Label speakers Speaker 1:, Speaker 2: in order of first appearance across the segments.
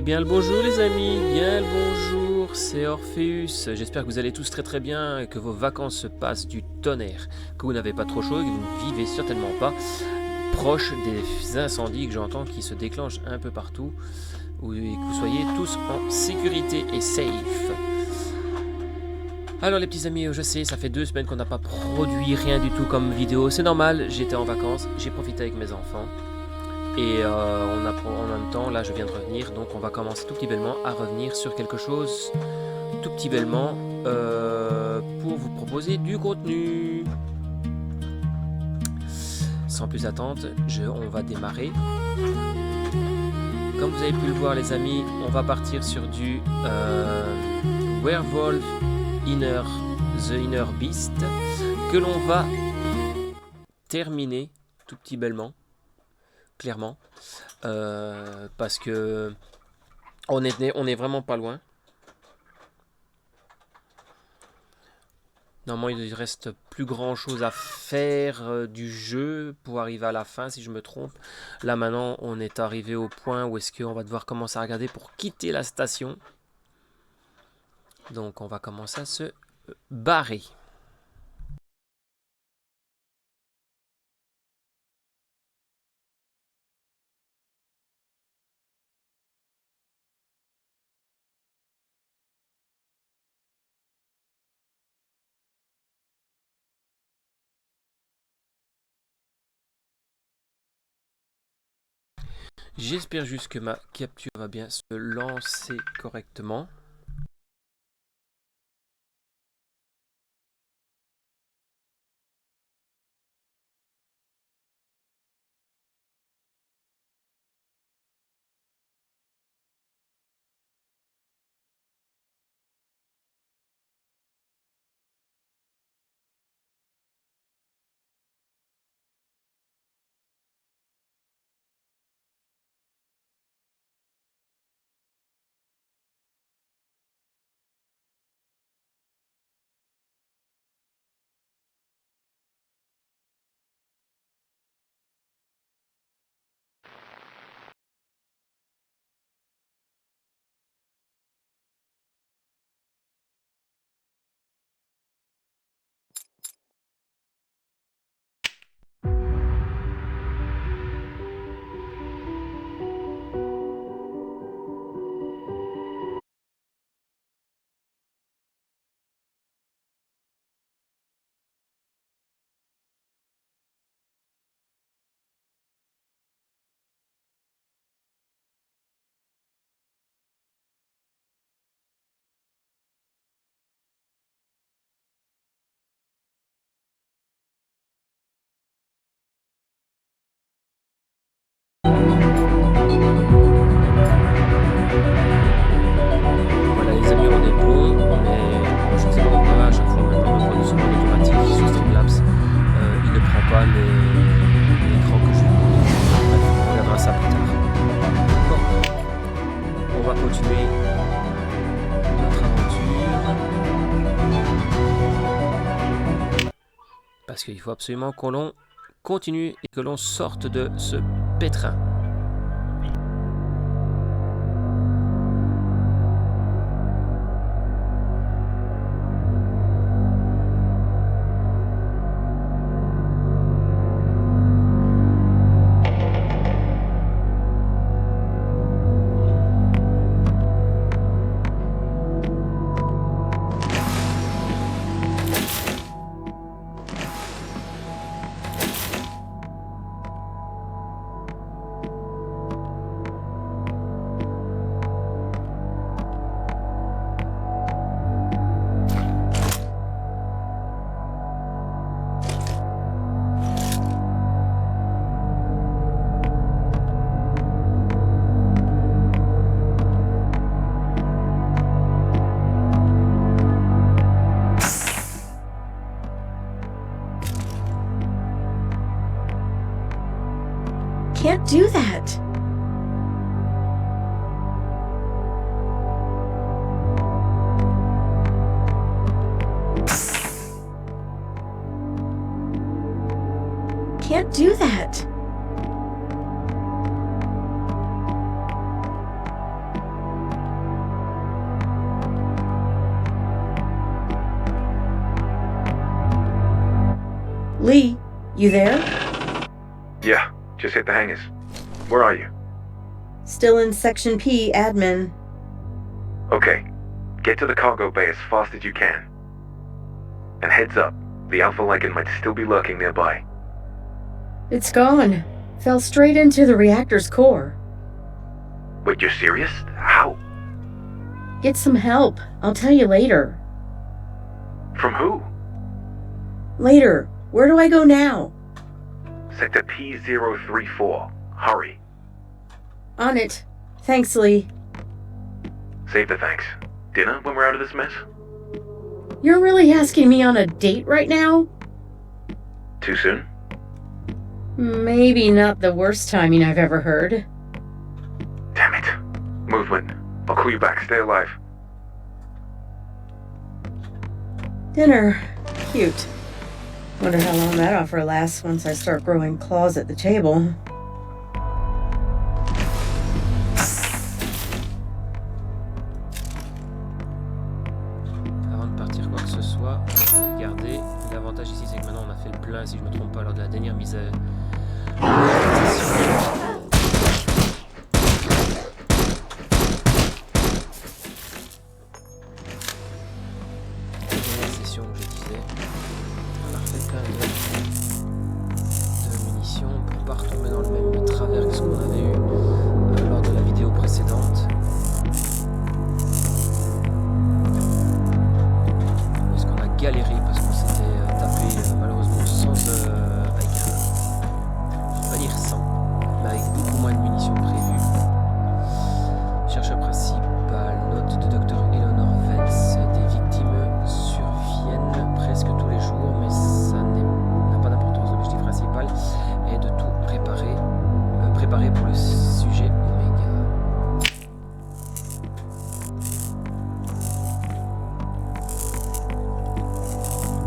Speaker 1: bien le bonjour les amis, bien le bonjour, c'est Orpheus. J'espère que vous allez tous très très bien et que vos vacances se passent du tonnerre, que vous n'avez pas trop chaud et que vous ne vivez certainement pas proche des incendies que j'entends qui se déclenchent un peu partout et que vous soyez tous en sécurité et safe. Alors les petits amis, je sais, ça fait 2 semaines qu'on n'a pas produit rien du tout comme vidéo, c'est normal, j'étais en vacances, j'ai profité avec mes enfants. Et on apprend en même temps, là je viens de revenir, donc on va commencer tout petit bellement à revenir sur quelque chose tout petit bellement pour vous proposer du contenu. Sans plus attendre, on va démarrer. Comme vous avez pu le voir les amis, on va partir sur du Werewolf The Inner Beast que l'on va terminer tout petit bellement. Clairement, parce que on est vraiment pas loin. Normalement il reste plus grand chose à faire du jeu pour arriver à la fin si je me trompe. Là maintenant on est arrivé au point où est-ce qu'on va devoir commencer à regarder pour quitter la station. Donc on va commencer à se barrer. J'espère juste que ma capture va bien se lancer correctement. Voilà les amis, on est bon, je ne sais pas pourquoi à chaque fois maintenant le reproduction automatique sur Streamlabs, il ne prend pas l'écran que je lui. Bref, on regardera ça plus tard. Bon, on va continuer notre aventure. Parce qu'il faut absolument que l'on continue et que l'on sorte de ce pétrin.
Speaker 2: Can't do that. Can't do that. Lee, you there?
Speaker 3: Yeah, just hit the hangars. Where are you?
Speaker 2: Still in Section P, admin.
Speaker 3: Okay, get to the cargo bay as fast as you can. And heads up, the Alpha Lycan might still be lurking nearby.
Speaker 2: It's gone. Fell straight into the reactor's core.
Speaker 3: Wait, you're serious? How?
Speaker 2: Get some help. I'll tell you later.
Speaker 3: From who?
Speaker 2: Later. Where do I go now?
Speaker 3: Sector P034. Hurry.
Speaker 2: On it. Thanks, Lee.
Speaker 3: Save the thanks. Dinner when we're out of this mess?
Speaker 2: You're really asking me on a date right now?
Speaker 3: Too soon?
Speaker 2: Maybe not the worst timing I've ever heard.
Speaker 3: Damn it. Movement. I'll call you back. Stay alive.
Speaker 2: Dinner. Cute. Wonder how long that offer lasts once I start growing claws at the table.
Speaker 1: Avant de partir quoi que ce soit, regardez, l'avantage ici c'est que maintenant on a fait le plein, si je me trompe pas, lors de la dernière mise à session où je disais, on a refait plein de munitions pour pas retomber dans le même travers que ce qu'on avait eu lors de la vidéo précédente. Où est-ce qu'on a galéré parce qu'on s'était tapé malheureusement sans avec un, je vais pas dire sans, mais avec beaucoup moins de munitions prévues. Chercheur principal, note de Dr. Eleanor Vance, des victimes surviennent presque tous les jours, mais ça n'a pas d'importance. L'objectif principal est de tout préparer pour le sujet Oméga.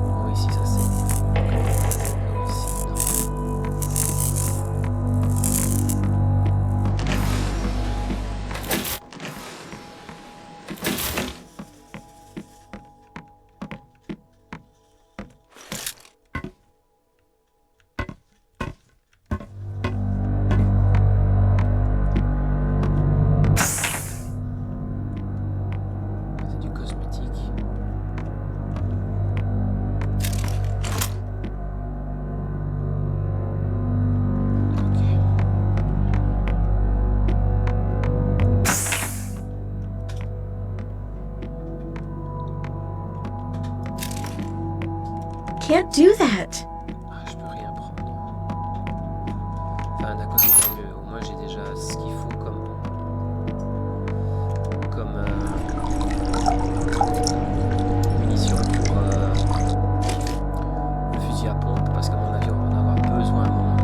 Speaker 1: Oh, ici ça c'est c'est du cosmétique. Ok.
Speaker 2: Can't do that.
Speaker 1: Ah, je peux rien prendre. Enfin, d'un côté, tant mieux. Au moins, j'ai déjà ce qu'il faut comme munitions pour le fusil à pompe, parce qu'à mon avis, on va en avoir besoin à un moment donné.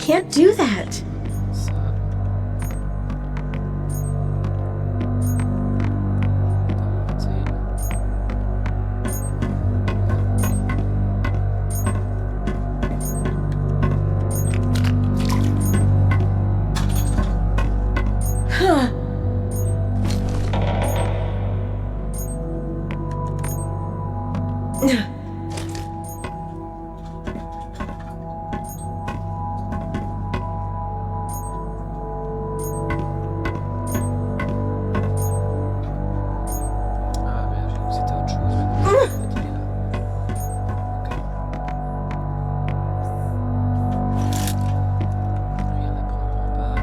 Speaker 2: Can't do that.
Speaker 1: Ça.
Speaker 2: Huh.
Speaker 1: Ah merde, j'ai cru que c'était autre chose. Mais non, en fait, il est là. Ok. Rien à prendre en bas.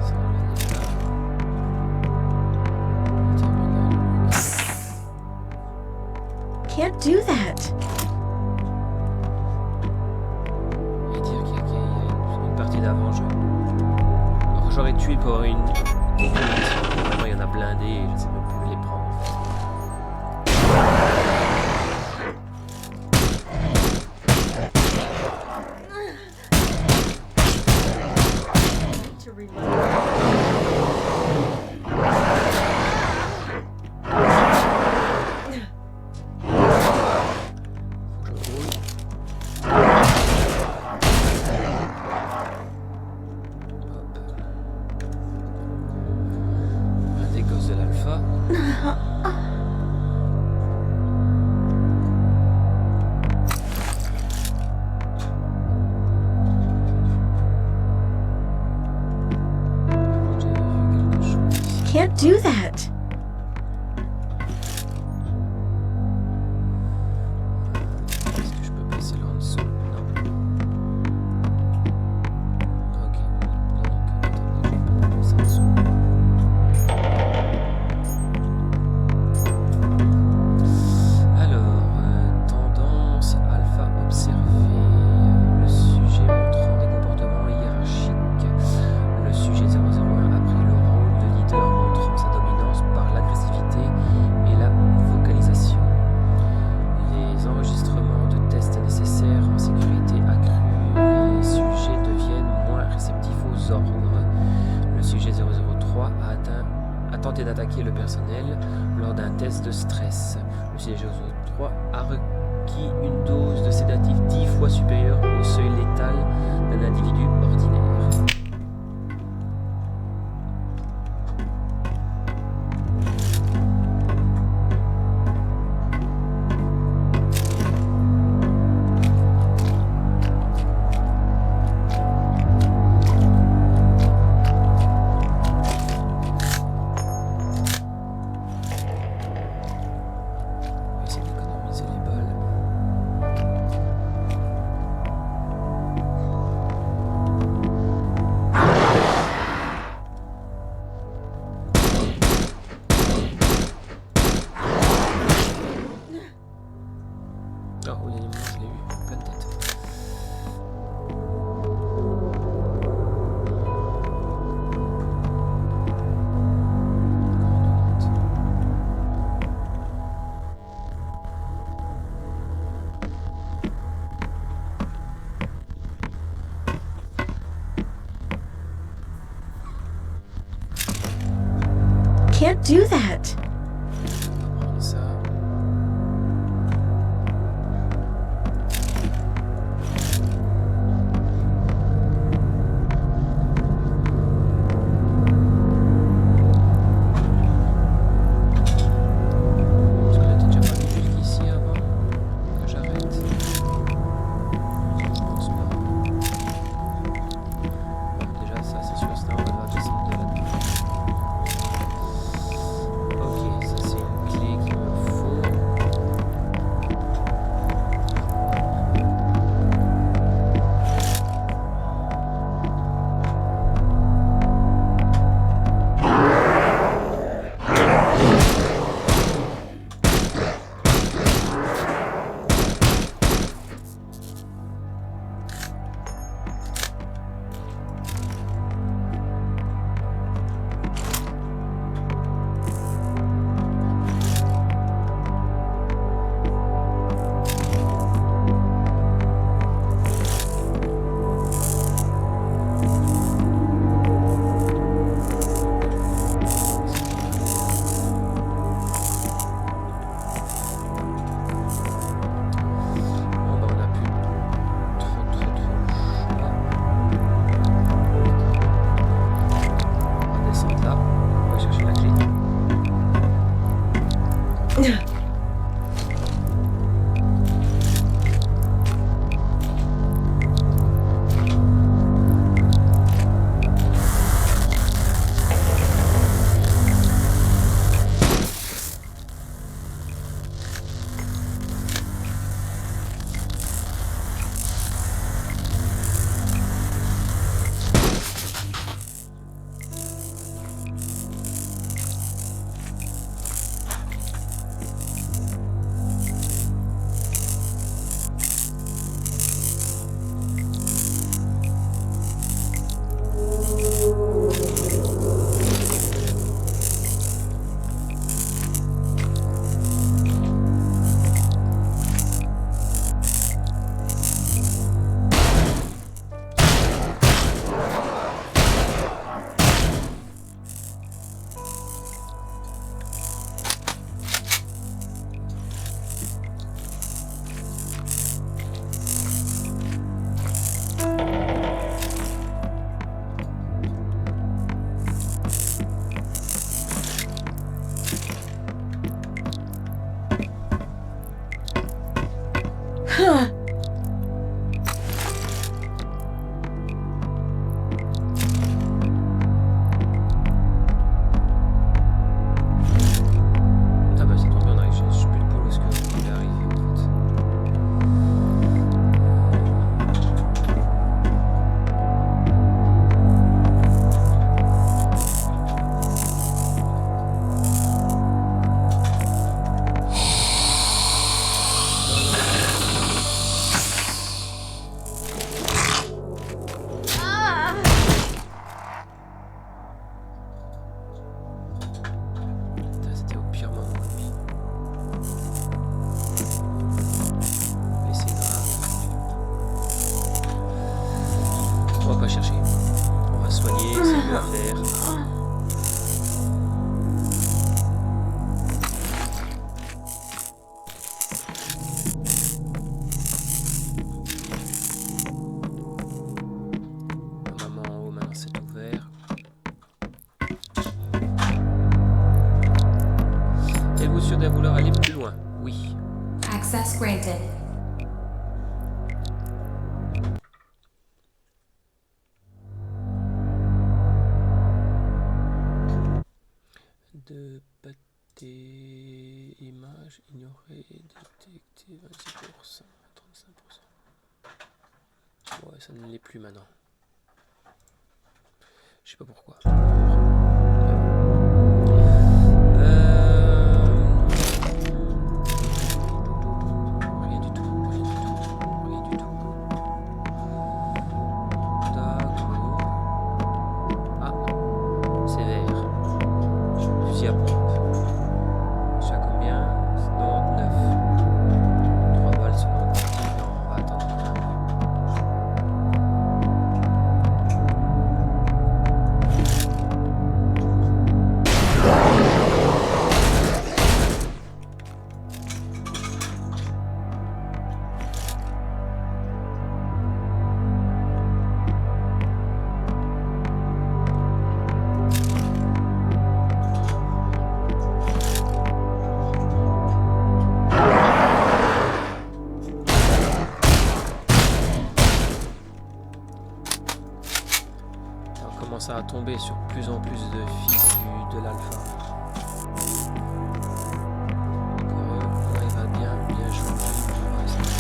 Speaker 1: Ça, on l'a déjà. Le terminal.
Speaker 2: Can't do that.
Speaker 1: Et dire qu'il y a une partie d'avant, j'aurais tué pour avoir une munition. Vraiment, il y en a blindé et je ne sais même plus les prendre. En fait.
Speaker 2: To reload.
Speaker 1: Faut que je roule. Hop. Un des gosses de l'alpha. J'avais vu quelque chose ici.
Speaker 2: Can't do that.
Speaker 1: Est-ce que je peux passer là en dessous? Non. Ok. Donc, attendez, je vais pas passer en dessous. Alors, tendance alpha observée. Le sujet montrant des comportements hiérarchiques. Le sujet 001 a pris le rôle de leader montrant sa dominance par l'agressivité et la vocalisation. Les enregistrements de tests nécessaires en sécurité accrue, les sujets deviennent moins réceptifs aux ordres. Le sujet 003 a tenté d'attaquer le personnel lors d'un test de stress. Le sujet 003 a requis une dose de sédatif 10 fois supérieure au seuil létal d'un individu ordinaire. On va essayer d'économiser les balles. Oh, oui, je l'ai eu, plein de tête.
Speaker 2: Can't do that.
Speaker 1: On va prendre ça. Est-ce qu'on était déjà parti jusqu'ici avant que j'arrête? Je pense pas. Bon, déjà ça c'est sûr, sinon on va descendre de là-dedans. Ok. chercher. On va soigner, c'est mieux à faire. La maman en haut, maintenant c'est ouvert. Êtes-vous sûr de vouloir aller plus loin? Oui.
Speaker 4: Access granted.
Speaker 1: De pâté image ignorée, détecté 26%, 35%. Ouais, ça ne l'est plus maintenant. Je sais pas pourquoi. Rien du tout, rien du tout, rien du tout. D'accord. Ah, c'est vert. Fusil à pompe. Je suis à combien? 99. 3 balles sur mon parti. Non, on va attendre un peu. On commence à tomber sur plus en plus de fils de l'alpha. Encore eux, on arrive à bien changer. On va essayer de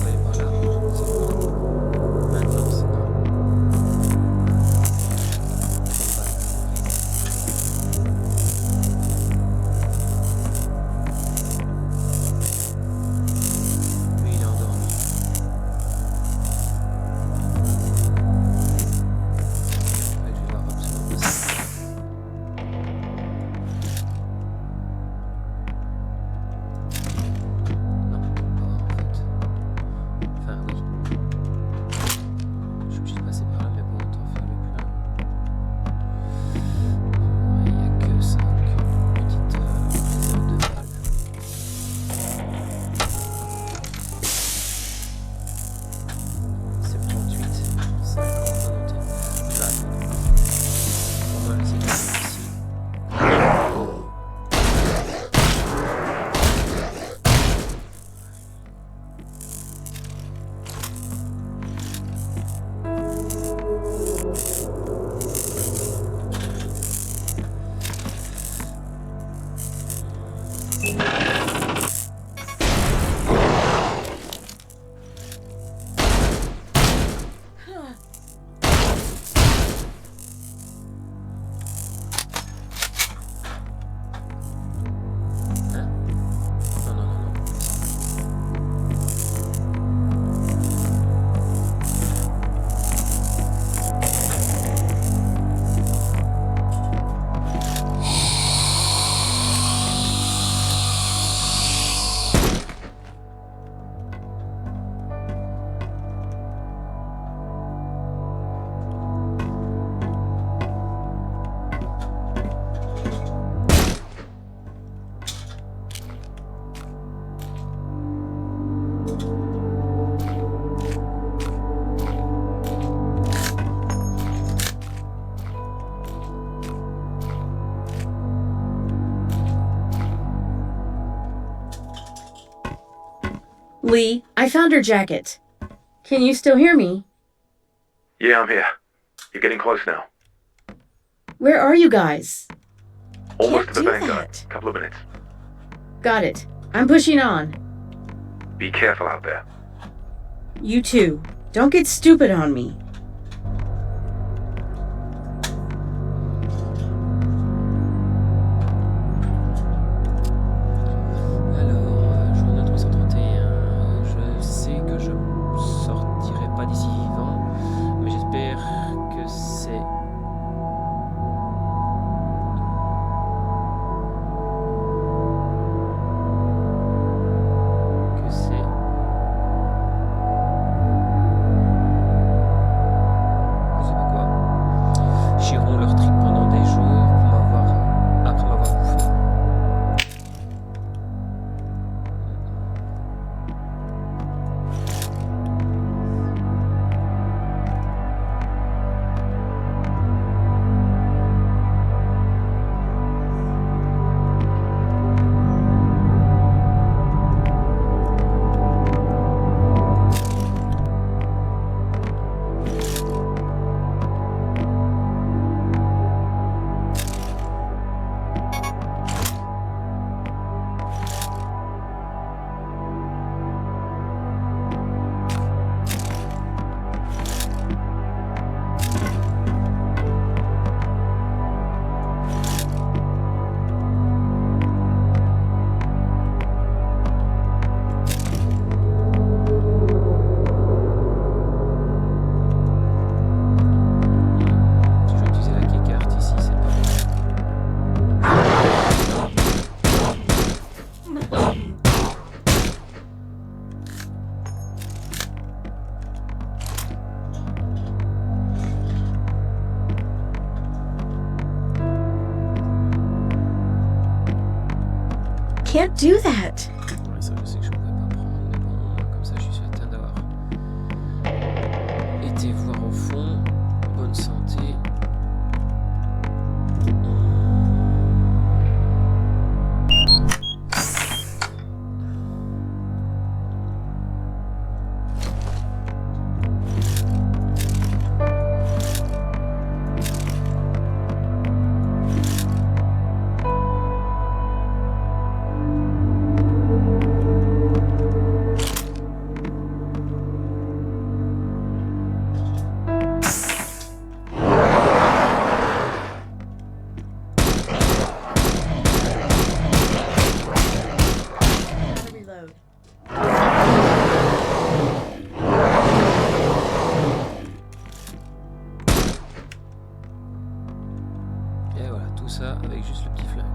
Speaker 1: ouais, voilà, c'est bon. Maintenant c'est bon. Lui, il est endormi. Ouais, je vais voir absolument pas ça. Non, pas en fait. Enfin, oui. Je suis obligé de passer par là, mais bon, autant faire le plein. Il n'y a que 5 petites réserves de balles. C'est 38, 50 à noter. Je vais attendre. Pour moi, c'est pas ici. Hein? Non, non, non, non.
Speaker 2: Lee, I found her jacket. Can you still hear me?
Speaker 3: Yeah, I'm here. You're getting close now.
Speaker 2: Where are you guys?
Speaker 3: Almost
Speaker 2: Can't
Speaker 3: to the
Speaker 2: do
Speaker 3: Vanguard.
Speaker 2: that.
Speaker 3: Couple of minutes.
Speaker 2: Got it. I'm pushing on.
Speaker 3: Be careful out there.
Speaker 2: You too. Don't get stupid on me.
Speaker 1: Alors, journée 331. Je sais que je sortirai pas d'ici vivant, mais j'espère que c'est
Speaker 2: can't do that.
Speaker 1: Ouais, ça, je sais que je pourrais pas prendre, mais bon, au moins, comme ça, je suis certain d'avoir été voir au fond. Bonne santé.
Speaker 2: Reload.
Speaker 1: Et voilà, tout ça avec juste le petit flingue.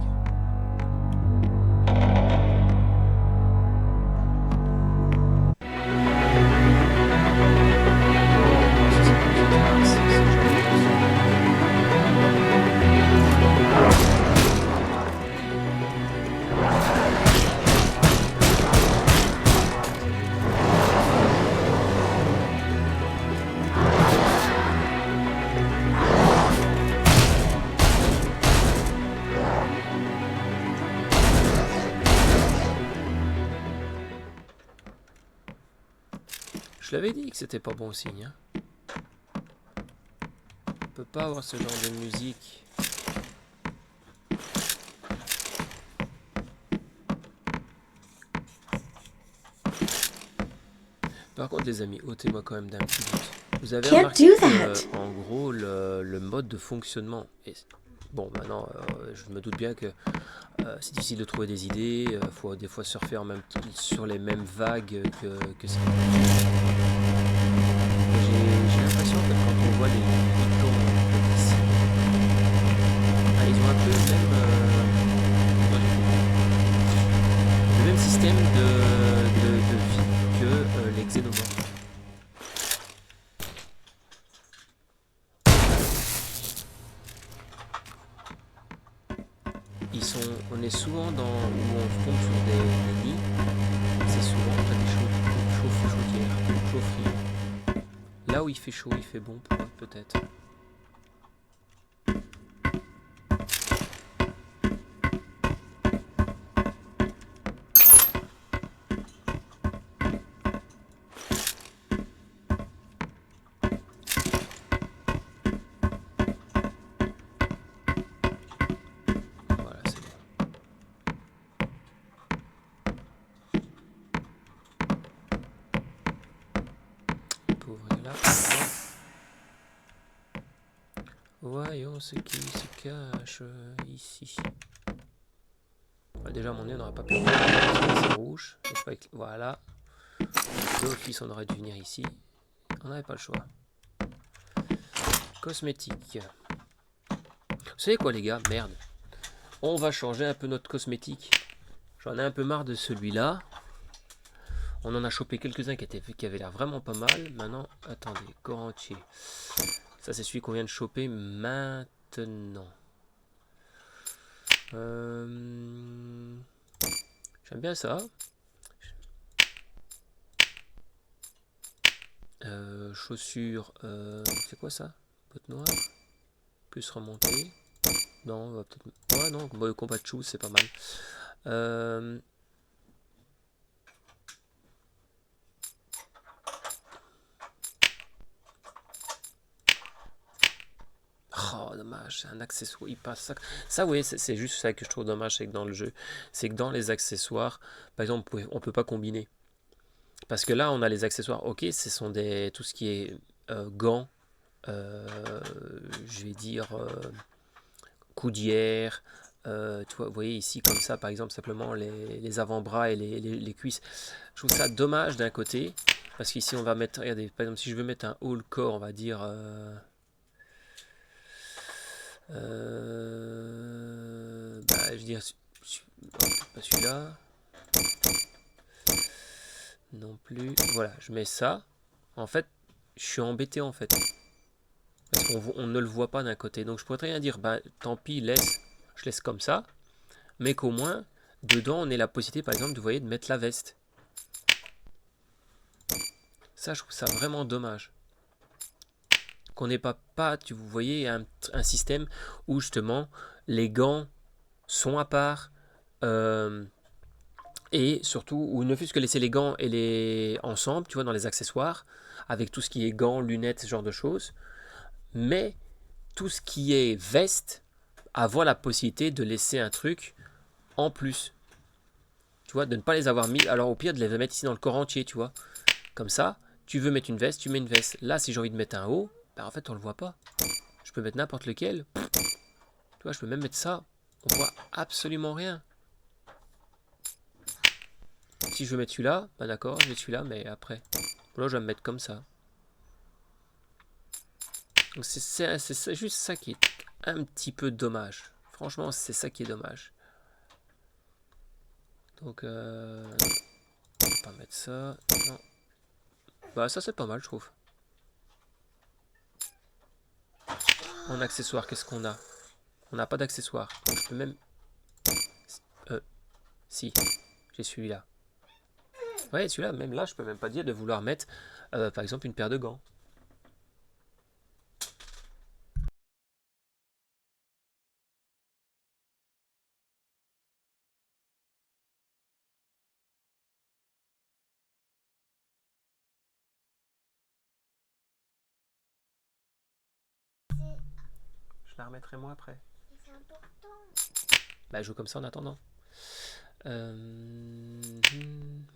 Speaker 1: Je l'avais dit que c'était pas bon signe. Hein. On peut pas avoir ce genre de musique. Par contre, les amis, ôtez-moi quand même d'un petit doute. Vous avez
Speaker 2: Can't
Speaker 1: remarqué
Speaker 2: do
Speaker 1: que,
Speaker 2: that.
Speaker 1: en gros, le mode de fonctionnement. Bon, maintenant, je me doute bien que c'est difficile de trouver des idées. Faut des fois surfer en même sur les mêmes vagues que ça. J'ai l'impression que quand on voit les icônes ici, ils ont un peu le même système de vie que les xénomorphes. On est souvent dans où on tombe sur des nids, c'est souvent près des chaudières, chaufferies. Là où il fait chaud, il fait bon pour eux, peut-être. Voilà, c'est bon. On peut ouvrir là. Voyons ce qui se cache ici. Déjà, à mon nez, on n'aurait pas pu. C'est rouge. Voilà. D'office, on aurait dû venir ici. On n'avait pas le choix. Cosmétique. Vous savez quoi, les gars? Merde. On va changer un peu notre cosmétique. J'en ai un peu marre de celui-là. On en a chopé quelques-uns qui avaient l'air vraiment pas mal. Maintenant, attendez, corps entier. Ça, c'est celui qu'on vient de choper maintenant. J'aime bien ça. Chaussures, c'est quoi ça? Bottes noires. Plus remonter. Non, on va peut-être. Ouais, non, combat de shoes, c'est pas mal. Oh, dommage, c'est un accessoire. Il passe ça. Ça, oui, c'est juste ça que je trouve dommage, c'est que dans le jeu, c'est que dans les accessoires, par exemple, on peut pas combiner. Parce que là, on a les accessoires. Ok, ce sont tout ce qui est gants, je vais dire coudières. Tu vois, vous voyez ici comme ça, par exemple, simplement les avant-bras et les cuisses. Je trouve ça dommage d'un côté, parce qu'ici on va mettre, regardez, par exemple, si je veux mettre un haut corps, on va dire. Je veux dire, pas celui-là. Non plus. Voilà, je mets ça. En fait, je suis embêté en fait. Parce qu'on ne le voit pas d'un côté. Donc je pourrais très bien dire, bah tant pis, je laisse comme ça. Mais qu'au moins, dedans, on a la possibilité, par exemple, de mettre la veste. Ça, je trouve ça vraiment dommage. Qu'on n'ait pas, vous voyez, un système où justement les gants sont à part. Et surtout, ou ne fût-ce que laisser les gants et les ensemble, tu vois, dans les accessoires, avec tout ce qui est gants, lunettes, ce genre de choses. Mais tout ce qui est veste, avoir la possibilité de laisser un truc en plus. Tu vois, de ne pas les avoir mis. Alors au pire, de les mettre ici dans le corps entier, tu vois. Comme ça, tu veux mettre une veste, tu mets une veste. Là, si j'ai envie de mettre un haut, ben en fait, on le voit pas. Je peux mettre n'importe lequel. Tu vois, je peux même mettre ça. On voit absolument rien. Si je veux mettre celui-là, bah d'accord, je mets celui-là, mais après. Là, je vais me mettre comme ça. Donc c'est juste ça qui est un petit peu dommage. Franchement, c'est ça qui est dommage. Donc, on va pas mettre ça. Non. Bah, ça, c'est pas mal, je trouve. En accessoire, qu'est-ce qu'on a? On n'a pas d'accessoire. Donc, je peux même... si, j'ai celui-là. Ouais, celui-là, même là, je peux même pas dire de vouloir mettre, par exemple, une paire de gants. Je la remettrai moi après.
Speaker 4: C'est important.
Speaker 1: Bah, je joue comme ça en attendant.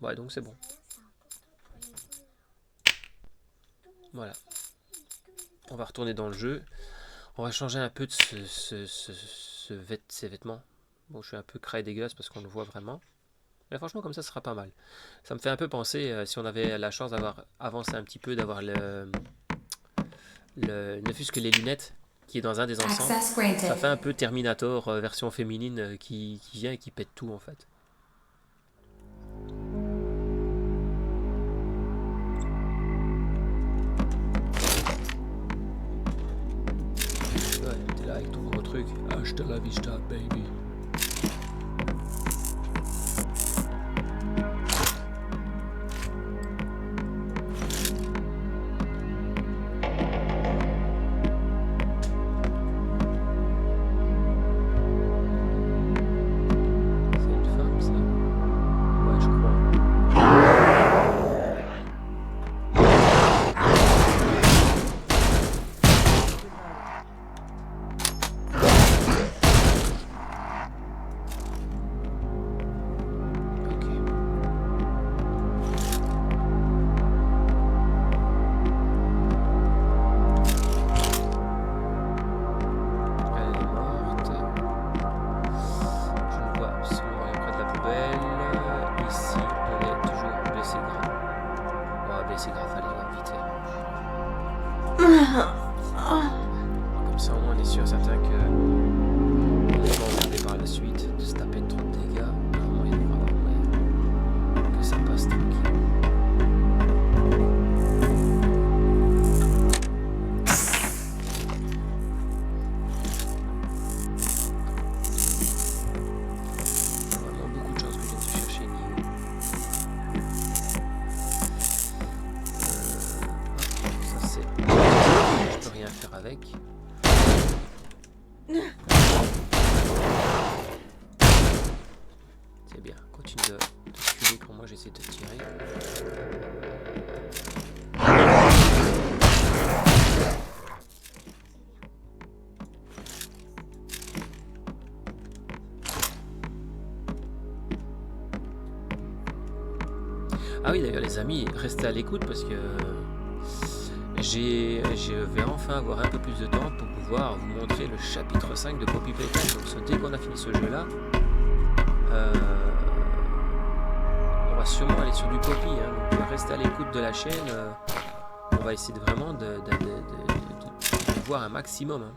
Speaker 1: Ouais, donc c'est bon. Voilà. On va retourner dans le jeu. On va changer un peu de ces vêtements. Bon, je suis un peu craie et dégueulasse parce qu'on le voit vraiment. Mais franchement, comme ça sera pas mal. Ça me fait un peu penser, si on avait la chance d'avoir avancé un petit peu, d'avoir ne fût-ce que les lunettes qui est dans un des ensembles. Ça fait un peu Terminator version féminine qui vient et qui pète tout en fait. Ouais, t'es là avec ton gros truc. Hasta la vista, baby. Comme ça, au moins, on est sûr, certain que les gens vont regarder par la suite de se taper trop de dégâts. Normalement, il y a avoir moyen que ça passe tranquille. Vraiment beaucoup de chance que je vienne te chercher, Nio. Ça, c'est... Je peux rien faire avec. C'est bien, continue de sculer quand moi j'essaie de te tirer. Ah oui d'ailleurs les amis, restez à l'écoute parce que je vais enfin avoir un peu plus de temps pour pouvoir vous montrer le chapitre 5 de Poppy Playtime. Donc dès qu'on a fini ce jeu là, on va sûrement aller sur du Poppy, hein. Donc restez à l'écoute de la chaîne, on va essayer de vraiment de voir un maximum, hein.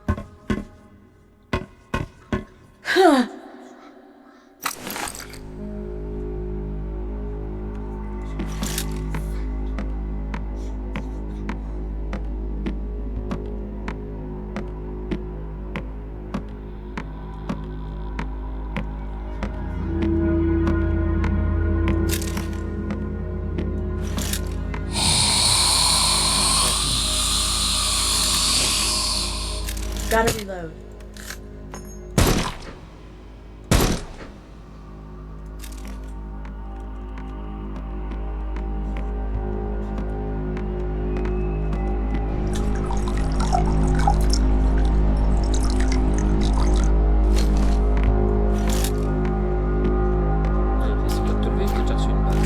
Speaker 2: Gotta reload.
Speaker 1: Essaie pas de te lever, j'ai déjà reçu une balle.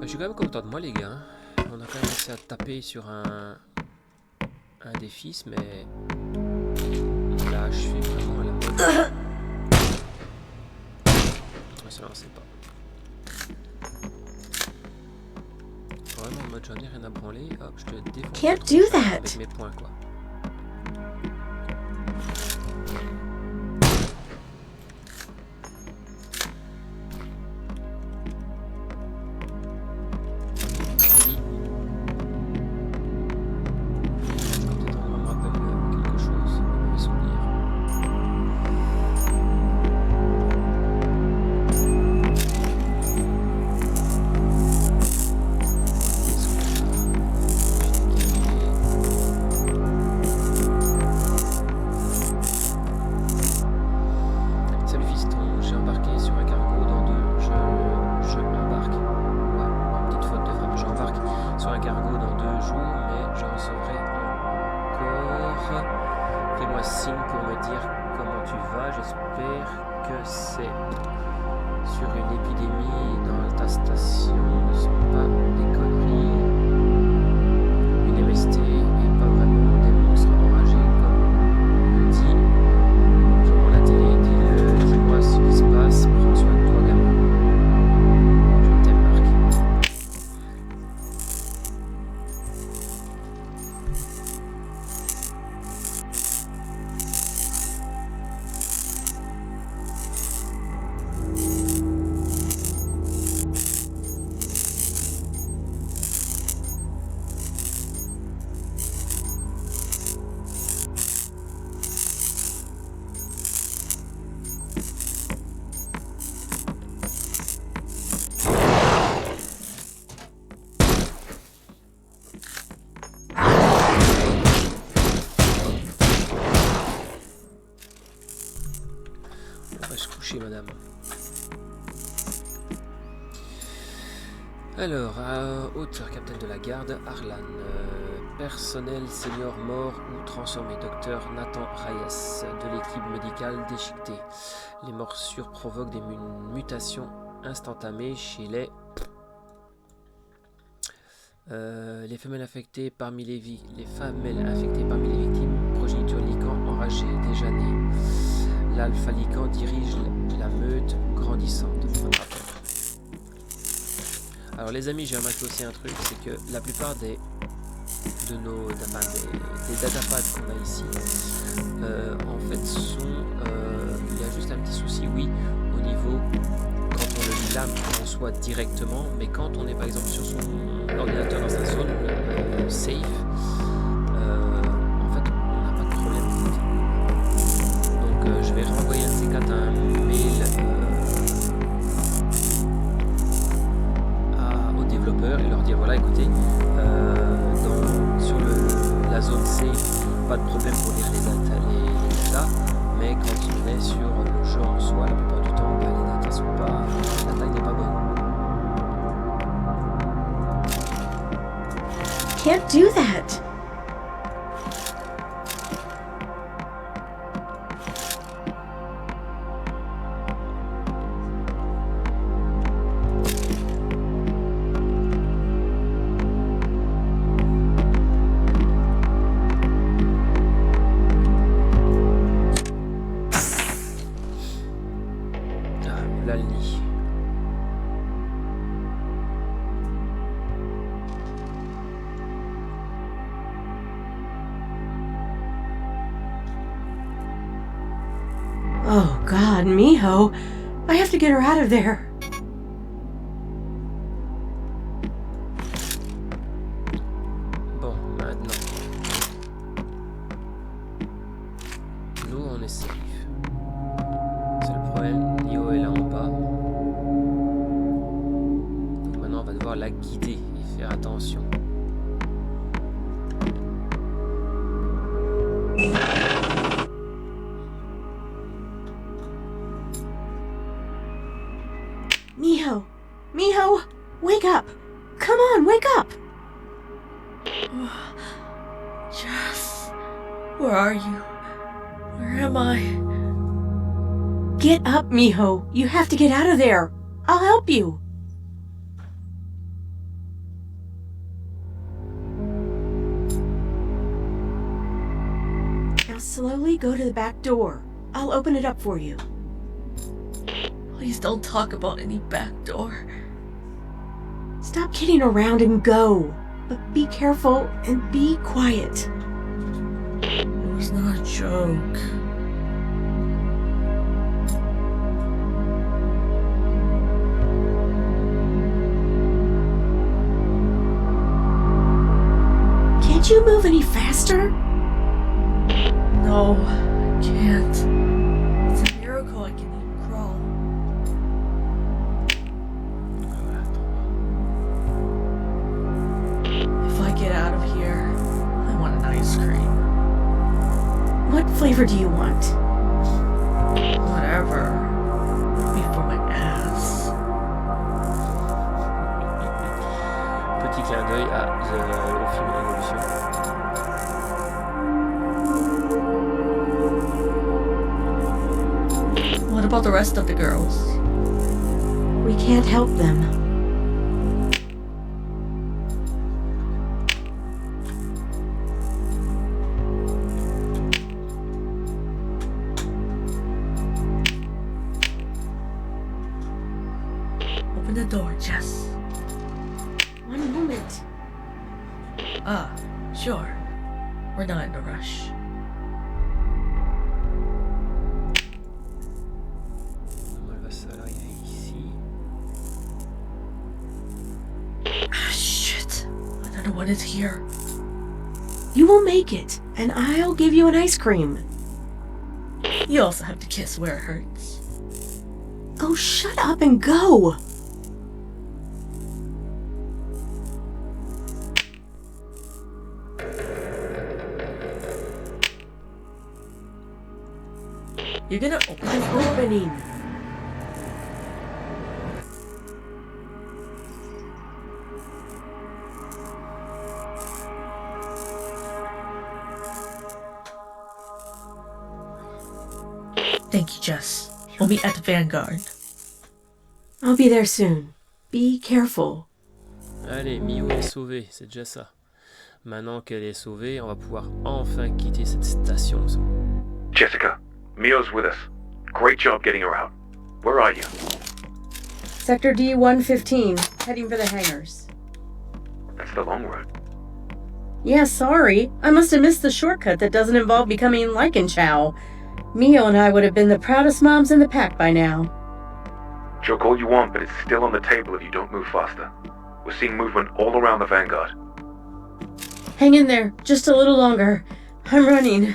Speaker 1: Je suis quand même content de moi, les gars. On a quand même réussi à taper sur un défi, mais là, je fais vraiment à la mode. Cela, on sait pas. Vraiment en mode j'en ai rien à branler. Hop, je te défonce.
Speaker 2: Can't do that.
Speaker 1: Avec mes points, quoi. Fais-moi signe pour me dire comment tu vas. J'espère que c'est sur une épidémie dans ta station. Ne sont pas des conneries. Une MST et pas vraiment des monstres enragés comme on le dit. Sur la télé, dis-le, dis-moi ce qui se passe. Prends soin de toi, gamin. Je t'aime, Marc. Madame. Alors, auteur, capitaine de la garde, Arlan. Personnel senior mort ou transformé, docteur Nathan Reyes, de l'équipe médicale déchiquetée. Les morsures provoquent des mutations instantanées chez les femelles infectées parmi les victimes, progéniture lican enragé, déjà né. L'alpha lican dirige la meute grandissante. Alors les amis, j'ai remarqué aussi un truc, c'est que la plupart des datapads qu'on a ici, en fait sont, il y a juste un petit souci, oui, au niveau, quand on le lit, l'âme en soi directement, mais quand on est par exemple sur son ordinateur dans sa zone safe, en fait on n'a pas de problème. Donc je vais renvoyer un de ces quatre un mail aux développeurs et leur dire voilà écoutez, sur la zone safe, pas de problème pour lire les data, mais quand on est sur le jeu en soi, la plupart du temps, les data sont pas, la taille n'est pas bonne.
Speaker 2: Can't do that.
Speaker 1: Là le nid.
Speaker 2: Oh God, Miho. I have to get her out of there.
Speaker 1: Bon, maintenant. Nous, on est safe. C'est le problème, Nio est là en bas. Donc maintenant, on va devoir la guider et faire attention.
Speaker 2: Miho! Miho! Wake up! Come on, wake up!
Speaker 4: Jess, where are you? Where am I?
Speaker 2: Get up, Miho! You have to get out of there! I'll help you! Now slowly go to the back door. I'll open it up for you.
Speaker 4: Please don't talk about any back door.
Speaker 2: Stop kidding around and go. But be careful and be quiet.
Speaker 4: It was not a joke.
Speaker 2: Can't you move any faster?
Speaker 4: No, I can't. It's a miracle I can even crawl. If I get out of here, I want an ice cream.
Speaker 2: What flavor do you want?
Speaker 4: Whatever. Be for my ass.
Speaker 1: Petit clin d'œil au film Révolution.
Speaker 4: What about the rest of the girls?
Speaker 2: We can't help them.
Speaker 4: Open the door, Jess.
Speaker 2: One moment.
Speaker 4: Ah, sure. We're not in a rush.
Speaker 1: Elle va s'arriver ici.
Speaker 4: Ah, shit. I don't know what is here.
Speaker 2: You will make it, and I'll give you an ice cream.
Speaker 4: You also have to kiss where it hurts.
Speaker 2: Oh, shut up and go!
Speaker 4: You're gonna open
Speaker 2: I'm
Speaker 4: this door?
Speaker 2: opening.
Speaker 4: Thank you, Jess. We'll meet at the Vanguard.
Speaker 2: I'll be there soon. Be careful.
Speaker 1: Allez, Mio est sauvée, c'est déjà ça. Maintenant qu'elle est sauvée, on va pouvoir enfin quitter cette station.
Speaker 3: Jessica, Mio's with us. Great job getting her out. Where are you?
Speaker 2: Sector D-115, heading for the hangars.
Speaker 3: That's the long road.
Speaker 2: Yeah, sorry. I must have missed the shortcut that doesn't involve becoming Lycan Chow. Mio and I would have been the proudest moms in the pack by now.
Speaker 3: Joke all you want, but it's still on the table if you don't move faster. We're seeing movement all around the Vanguard.
Speaker 2: Hang in there, just a little longer. I'm running.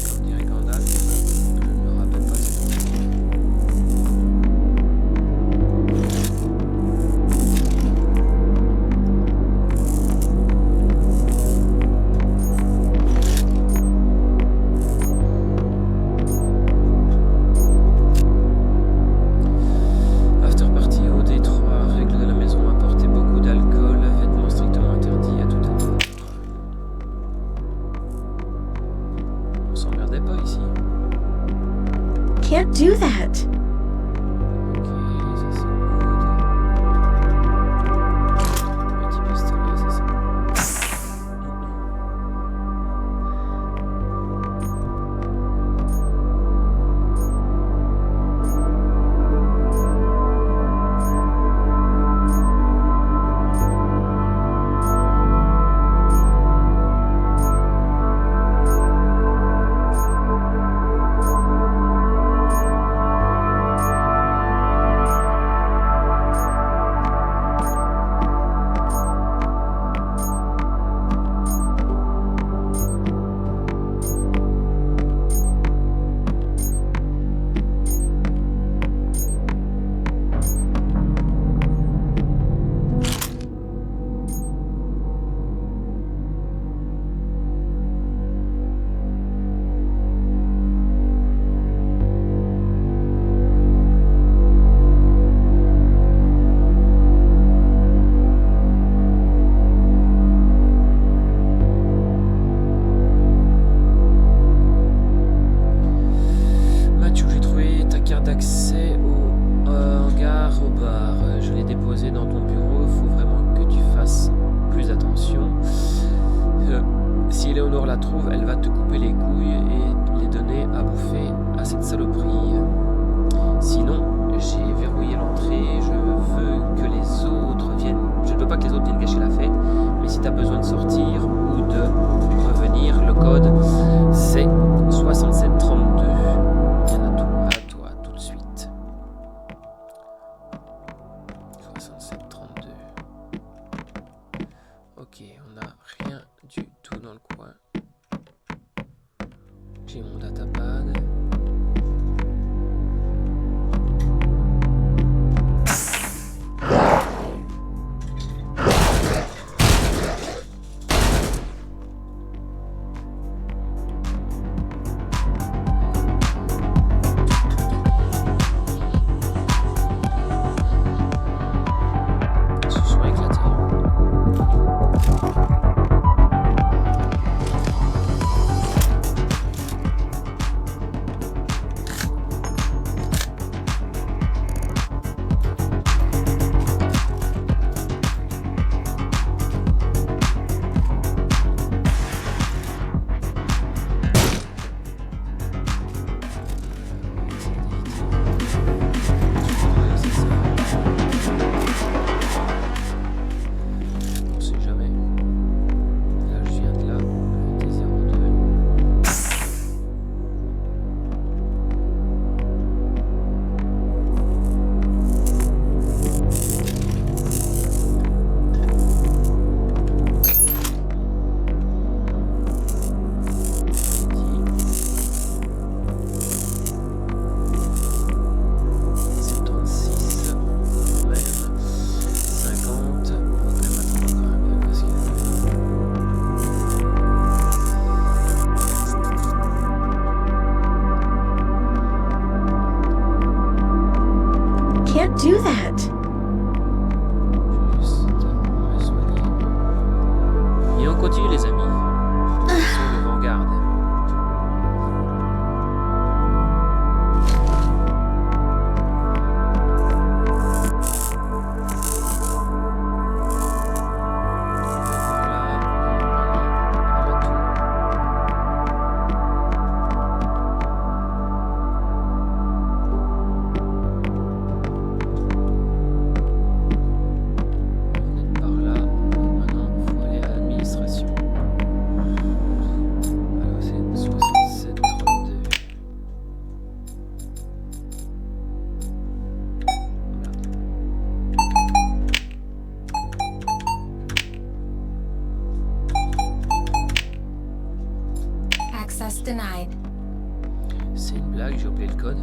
Speaker 1: Comme dirait Gandalf, je ne me rappelle pas cette chose. After party au Détroit, règle de la maison, apporter beaucoup d'alcool, vêtements strictement interdits à toute heure. On s'emmerdait pas ici.
Speaker 2: Can't do that.
Speaker 1: Ok, ça c'est good. Petit pistolet, ça c'est... Mathieu, j'ai trouvé ta carte d'accès au hangar au bar. Je l'ai déposée dans ton bureau. Il faut vraiment que tu fasses plus attention. Si Eleonore la trouve, elle va te couper les couilles et les donner à bouffer à cette saloperie. Sinon, j'ai verrouillé l'entrée. Je veux que les autres viennent. Je ne veux pas que les autres viennent gâcher la fête. Mais si tu as besoin de sortir ou de revenir, le code c'est 6732. Bien à toi tout de suite. 6732. Ok, on n'a rien du tout dans le coin. J'ai mon datapad. Ce sont éclatés.
Speaker 5: Access denied.
Speaker 1: C'est une blague, j'ai oublié le code.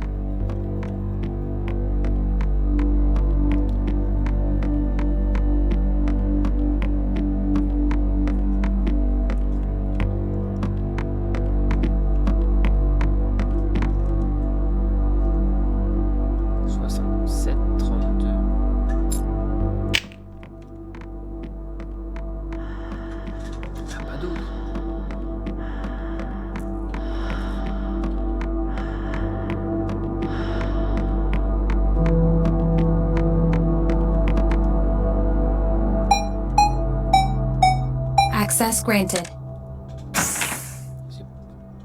Speaker 5: Access granted.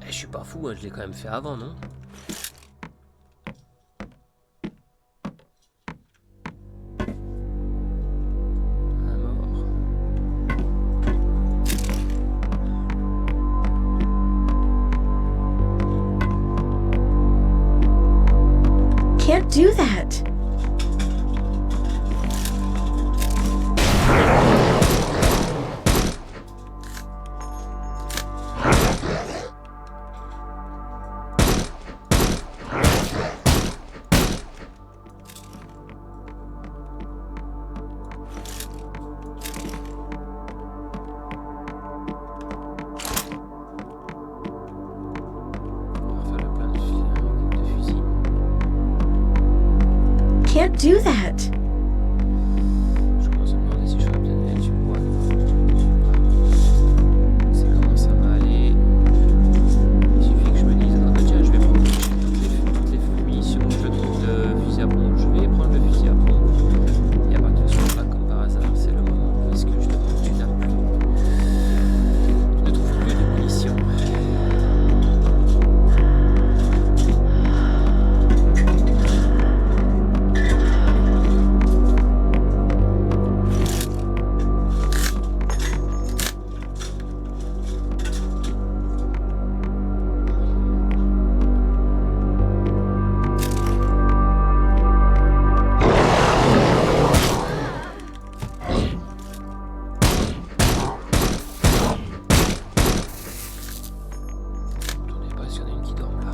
Speaker 1: Je suis pas fou, hein, je l'ai quand même fait avant, non? Un mort.
Speaker 2: Can't do that.
Speaker 1: On va faire le plein de flingues, de fusils.
Speaker 2: Can't do that.
Speaker 1: Je commence à me demander si je ferais peut-être mettre du bois. C'est comment ça va aller. Il suffit que je me dise, ah bah tiens, je vais prendre toutes les munitions que je trouve de fusil à pompe. Je vais prendre le fusil à pompe. Et à partir de ce moment-là, comme par hasard, c'est le moment où est-ce que justement tu n'as plus. Tu ne trouves plus de munitions. Attendez pas, s'il y en a une qui dort là.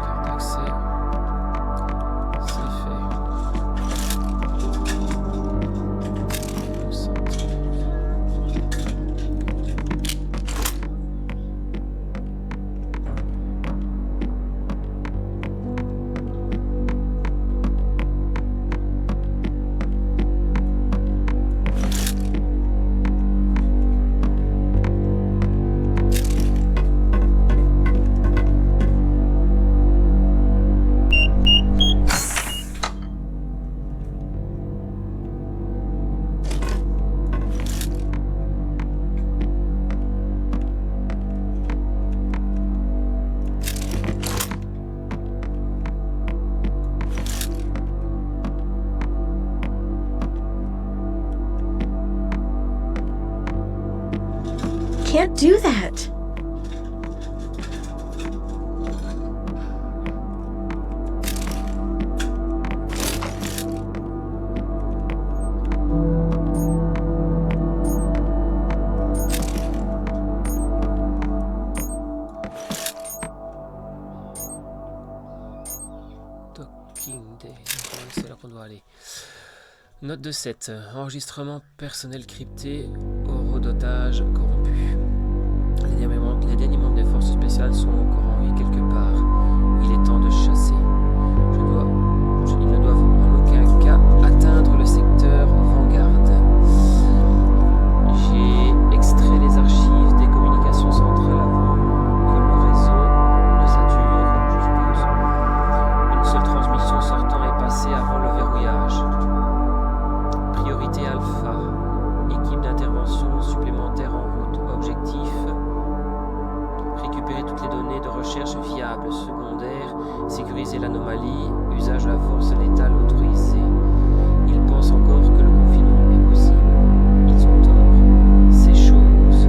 Speaker 1: Carte d'accès. C'est fait. Concentré.
Speaker 2: Can't do that.
Speaker 1: Docking Day. C'est là qu'on doit aller. Note de 7. Enregistrement personnel crypté. Horodotage corrompu. Les derniers membres des forces spéciales sont encore en vie quelque part. Il est temps de chasser. Ils ne doivent en aucun cas atteindre le secteur Vanguard. J'ai extrait les archives des communications centrales avant que le réseau ne sature, je suppose. Une seule transmission sortant est passée avant le verrouillage. Priorité Alpha. Équipe d'intervention supplémentaire en route. Objectif: récupérer toutes les données de recherche fiables. Secondaire: sécuriser l'anomalie. Usage de la force létale autorisé. Ils pensent encore que le confinement est possible. Ils ont tort. Ces choses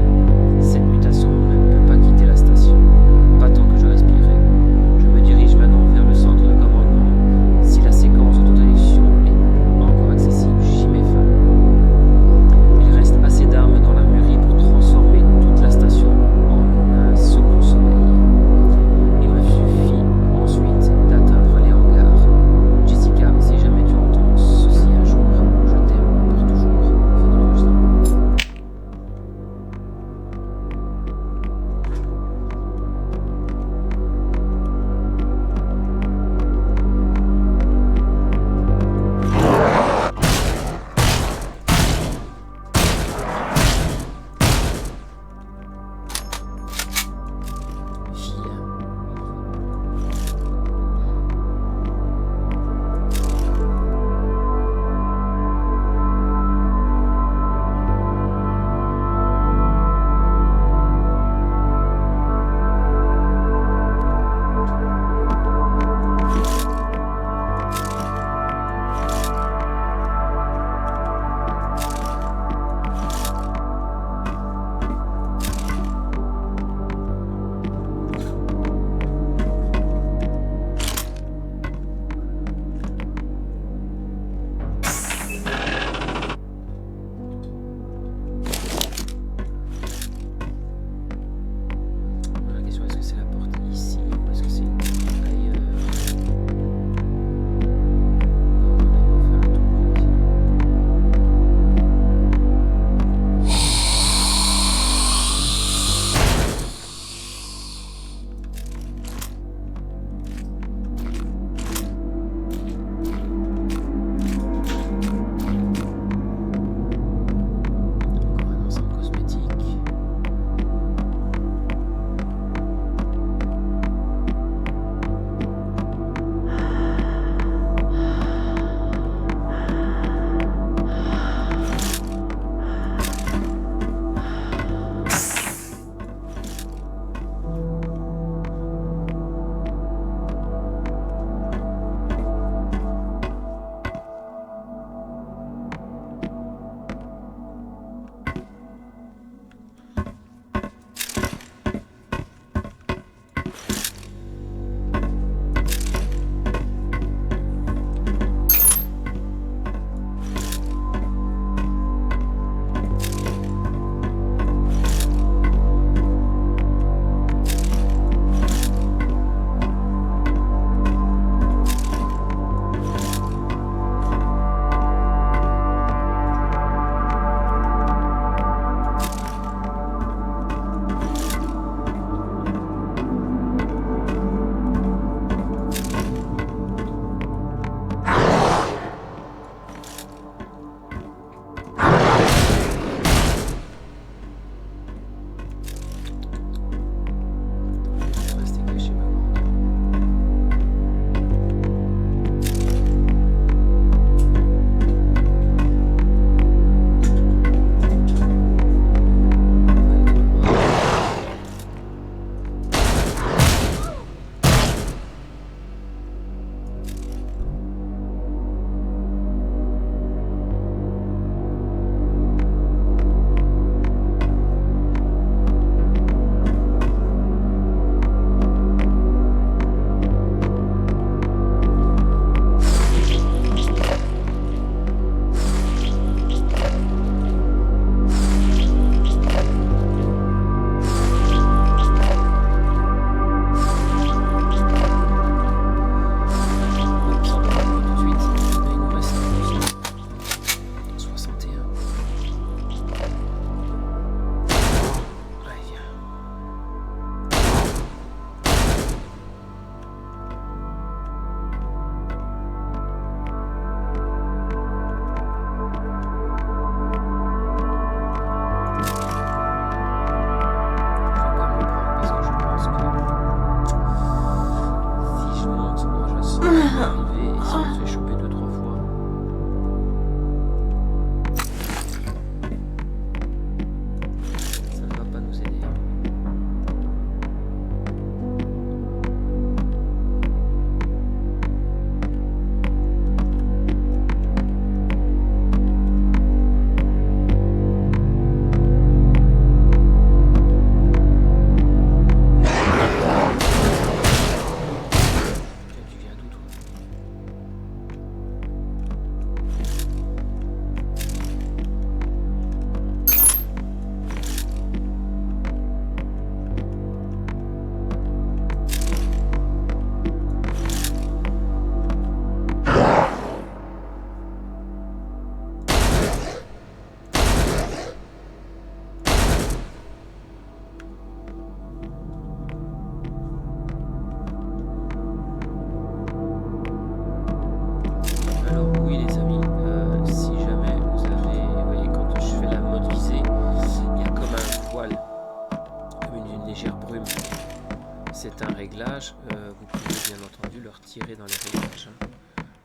Speaker 1: tirer dans les réglages. Hein.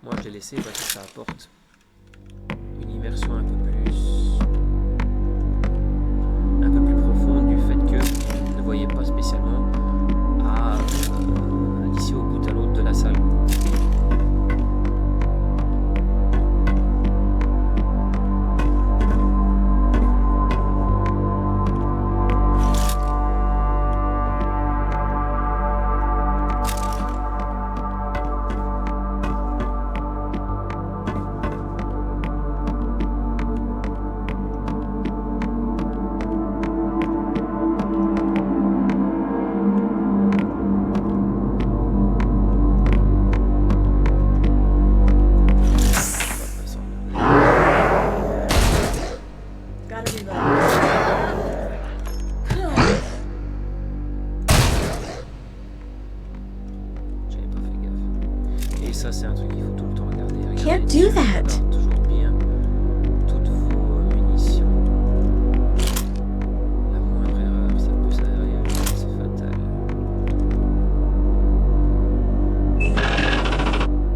Speaker 1: Moi je l'ai laissé parce que ça apporte une immersion un peu plus profonde du fait que vous ne voyez pas spécialement d'ici au bout à l'autre de la salle.
Speaker 2: Gotta reload.
Speaker 1: J'avais pas fait gaffe. Et ça c'est un truc qu'il faut tout le temps regarder. Regardez
Speaker 2: Can't do
Speaker 1: dessus,
Speaker 2: that.
Speaker 1: regarde toujours bien toutes vos munitions. La moindre erreur, ça peut s'avérer fatal. Ils sont pas très loin.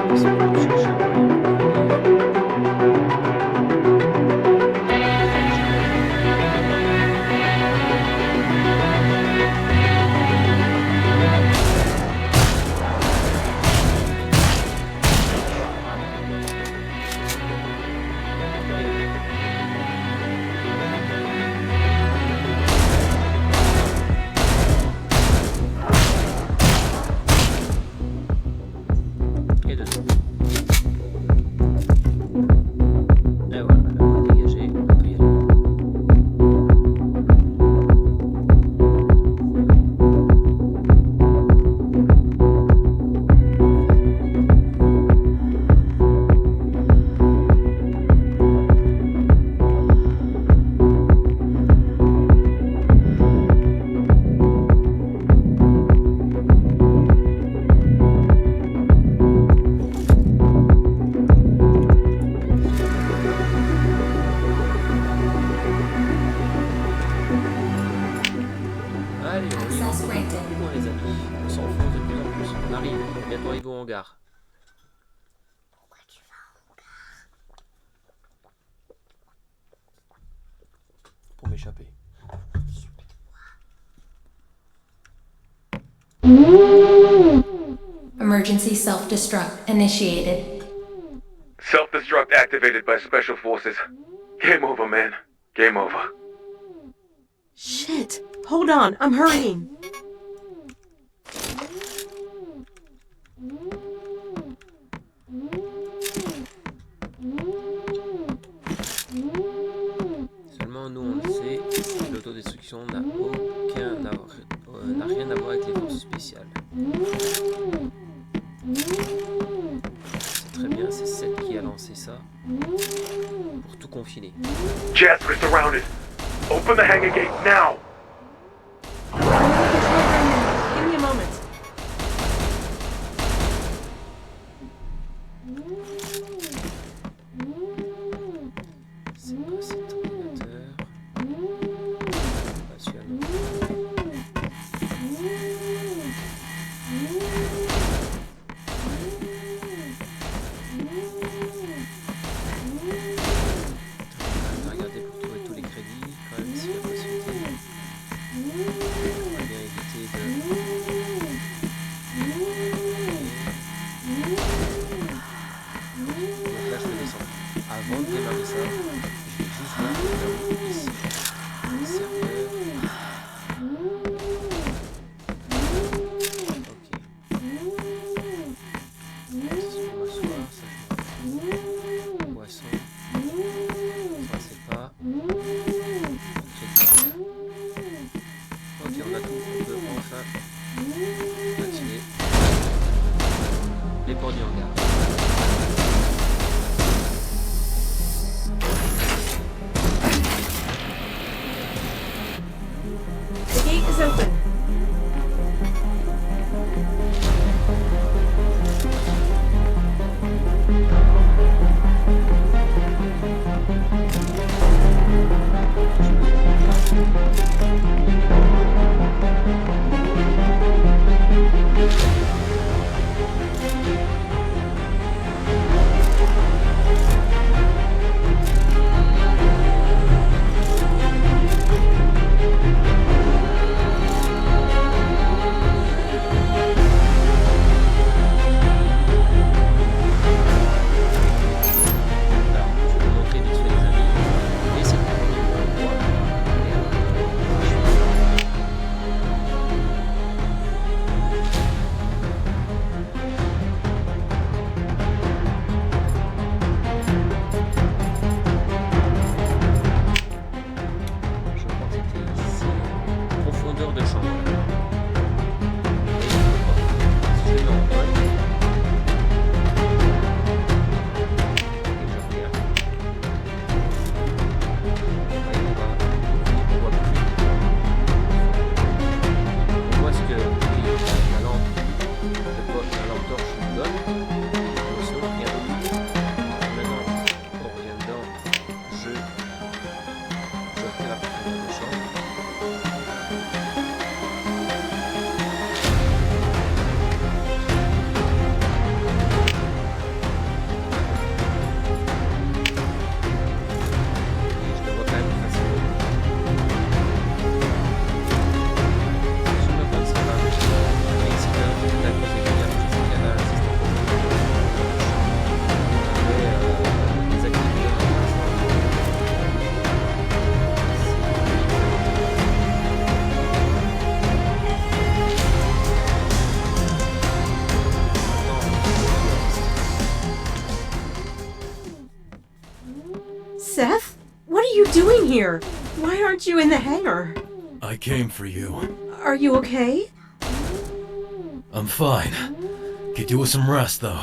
Speaker 1: Ils sont venus chercher un moyen pour venir. Et dedans. Et voilà, là, on va dégager, on peut y aller. Allez, on y va.
Speaker 5: Access granted.
Speaker 1: Plus loin les amis. On s'enfonce de plus en plus. On arrive. Bientôt arrivé au hangar. Pour m'échapper.
Speaker 5: Emergency self-destruct initiated.
Speaker 3: Self-destruct activated by Special Forces. Game over, man. Game over.
Speaker 2: Shit. Hold on. I'm hurrying.
Speaker 1: Seulement nous on le sait, l'autodestruction n'a rien à voir avec les forces spéciales. confiné.
Speaker 3: Jess, we're surrounded. Open the hangar gate now.
Speaker 2: Give me a moment.
Speaker 1: C'est pas cet ordinateur. Pas celui-là non plus. On va regarder pour trouver tous les crédits, quand même, s'il y a possibilité. On va bien éviter Donc là, je vais descendre. Avant de démarrer ça, je vais juste voir ici. Le serveur. Ok. Si je m'assois, ça je m'en fous. Boisson. Ça c'est pas. Ok, on a tout. On peut enfin activer les ports du hangar.
Speaker 2: The gate is open.
Speaker 1: Alors, je vais vous montrer vite fait les amis. Et c'est le premier endroit. Je crois que c'était ici. Profondeur de chambre. Et si je mets en on. Et je regarde. On voit plus. On voit ce que la lampe torche nous donne. Et sinon, rien d'autre. Maintenant, on revient dedans. Je fais la profondeur de chambre. Et je le vois quand même facilement. Sur le point, ça va. Et ici, là, la cause est qu'il y a un système. Après, désactiver pour l'instant.
Speaker 2: Seth? What are you doing here? Why aren't you in the hangar?
Speaker 6: I came for you.
Speaker 2: Are you okay?
Speaker 6: I'm fine. Could do with some rest, though.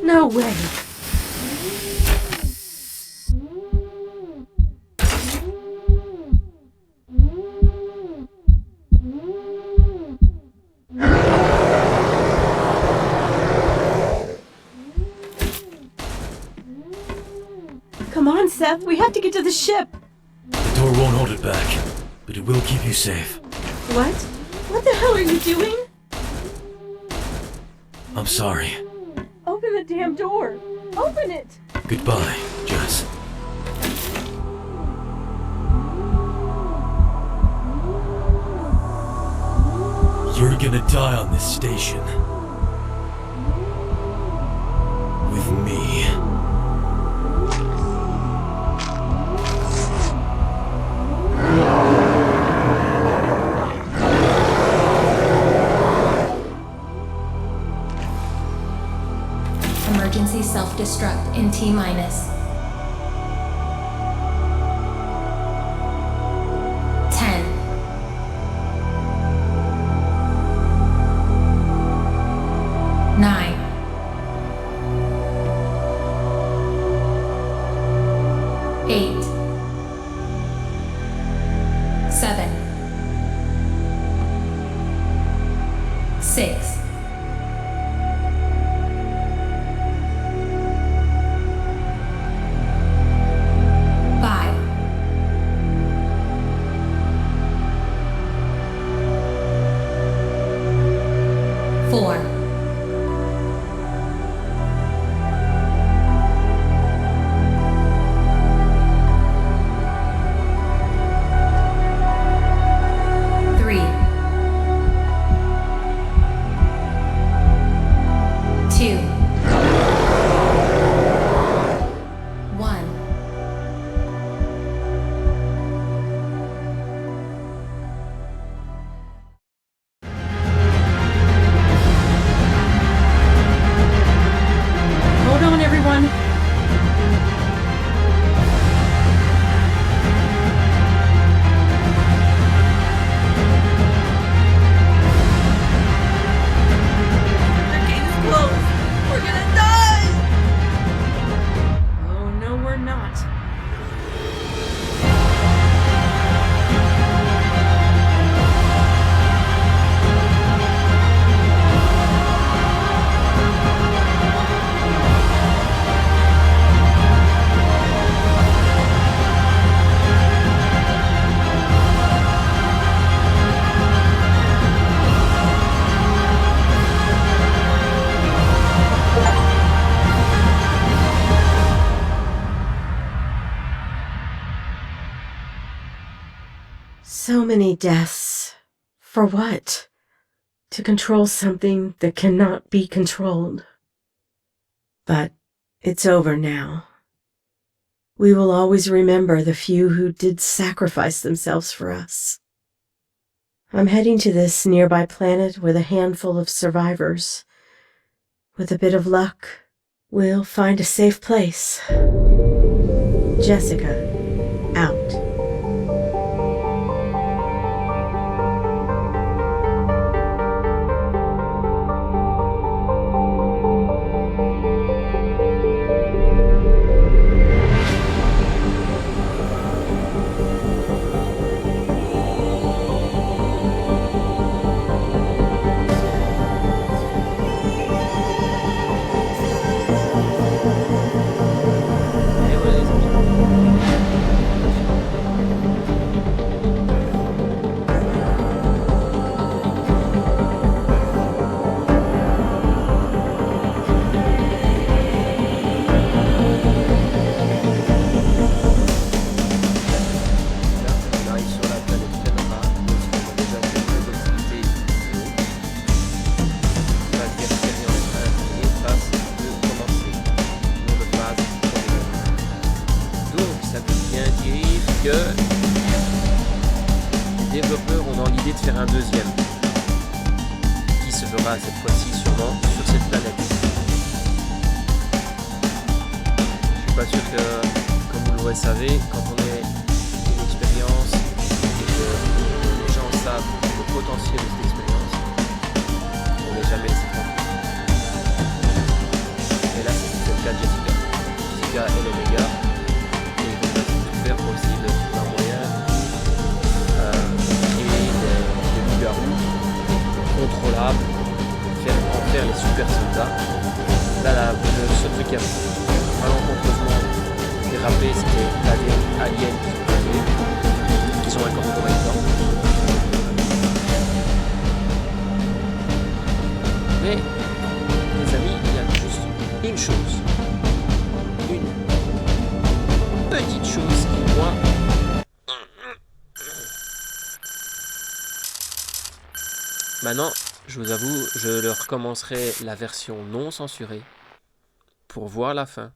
Speaker 2: No way. Come on, Seth. We have to get to the ship.
Speaker 6: The door won't hold it back, but it will keep you safe.
Speaker 2: What? What the hell are you doing?
Speaker 6: I'm sorry.
Speaker 2: Open the damn door. Open it.
Speaker 6: Goodbye, Jess. You're gonna die on this station. With me.
Speaker 5: Emergency self-destruct in T-minus 10, 9,
Speaker 4: not.
Speaker 2: So many deaths. For what? To control something that cannot be controlled. But it's over now. We will always remember the few who did sacrifice themselves for us. I'm heading to this nearby planet with a handful of survivors. With a bit of luck, we'll find a safe place. Jessica, out.
Speaker 1: Et voilà les amis. Là, on arrive sur la planète Fenra, où est-ce qu'on a déjà quelques activités vidéo. Phase d'expérience 1 et phase de commencer. Nom de phase donc ça veut bien dire que les développeurs ont dans l'idée de faire un deuxième qui se fera cette fois-ci sûrement sur cette planète. Je suis pas sûr que, comme vous le savez, quand on est une expérience et que les gens savent le potentiel de cette expérience, on n'est jamais laissé faire. Et là, c'est le cas de Jessica. Jessica, elle est méga. Et ils vont tout faire possible par moyen créer des loups-garous contrôlables, en faire les super soldats. Là, le seul truc qui a malencontreusement dérapé, c'était l'alien qui sont incorporés dedans. Mais, les amis, il y a juste une chose. Une petite chose qui, moi, maintenant, je vous avoue, je leur recommencerai la version non censurée pour voir la fin.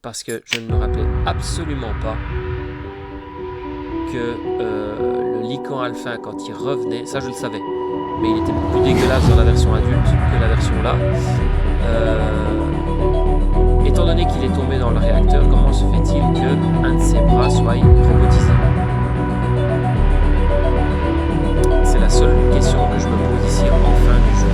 Speaker 1: Parce que je ne me rappelais absolument pas que le Lycan Alpha, quand il revenait, ça je le savais, mais il était beaucoup plus dégueulasse dans la version adulte que la version là. Étant donné qu'il est tombé dans le réacteur, comment se fait-il qu'un de ses bras soit robotisé? C'est la seule question que je me pose ici en fin du jeu.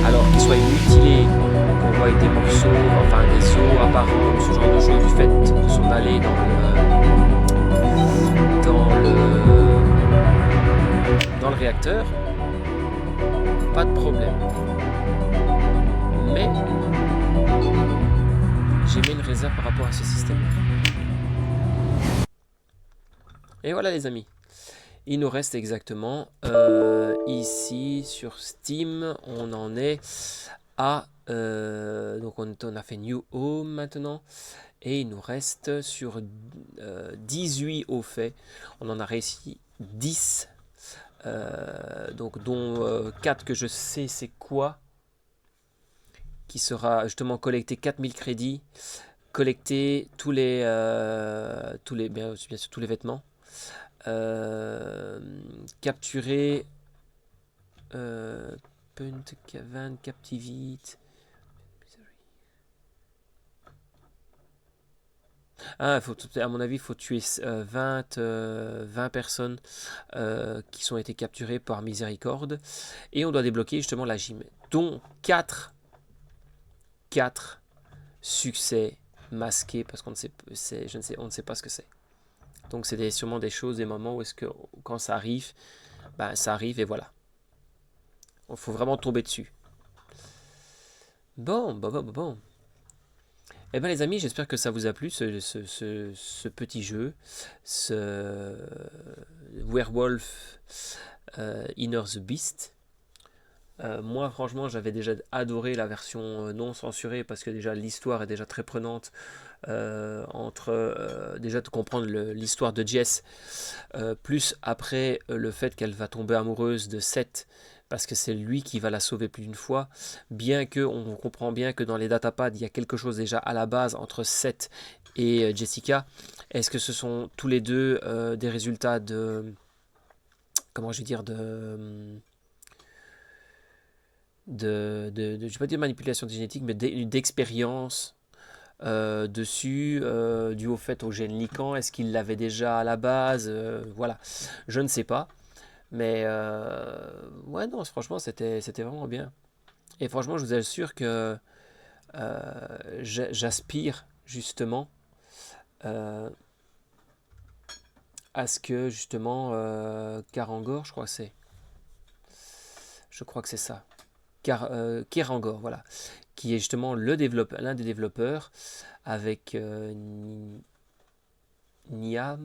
Speaker 1: Alors qu'il soit mutilé, qu'on voit des morceaux, enfin des os apparents, ce genre de choses, du fait de s'en aller dans le réacteur, pas de problème. Mais j'ai mis une réserve par rapport à ce système. Et voilà les amis. Il nous reste exactement ici sur Steam, on en est à donc on a fait New Home maintenant et il nous reste sur 18 au fait. On en a réussi 10 donc dont 4 que je sais c'est quoi, qui sera justement collecter 4000 crédits, collecter tous les bien sûr tous les vêtements, capturer Punt, Cavan, Captivite. Ah, à mon avis, il faut tuer 20 personnes qui sont été capturées par Miséricorde. Et on doit débloquer justement la gym, dont 4 succès masqué parce qu'on ne sait, on ne sait pas ce que c'est. Donc c'est sûrement des choses, des moments où est-ce que quand ça arrive, ça arrive et voilà. Il faut vraiment tomber dessus. Bon. Eh bien les amis, j'espère que ça vous a plu ce petit jeu, ce Werewolf Inner the Beast. Moi franchement j'avais déjà adoré la version non censurée parce que déjà l'histoire est déjà très prenante déjà de comprendre l'histoire de Jess plus après le fait qu'elle va tomber amoureuse de Seth parce que c'est lui qui va la sauver plus d'une fois, bien que on comprend bien que dans les datapads il y a quelque chose déjà à la base entre Seth et Jessica. Est-ce que ce sont tous les deux des résultats de comment je vais dire je vais pas dire manipulation génétique, mais d'expérience dessus, dû au fait au gène Lycan. Est-ce qu'il l'avait déjà à la base, voilà, je ne sais pas. Mais ouais, non, franchement, c'était vraiment bien. Et franchement, je vous assure que j'aspire justement à ce que justement Karangor, je crois que c'est ça. Kerangor, voilà, qui est justement l'un des développeurs avec Nian,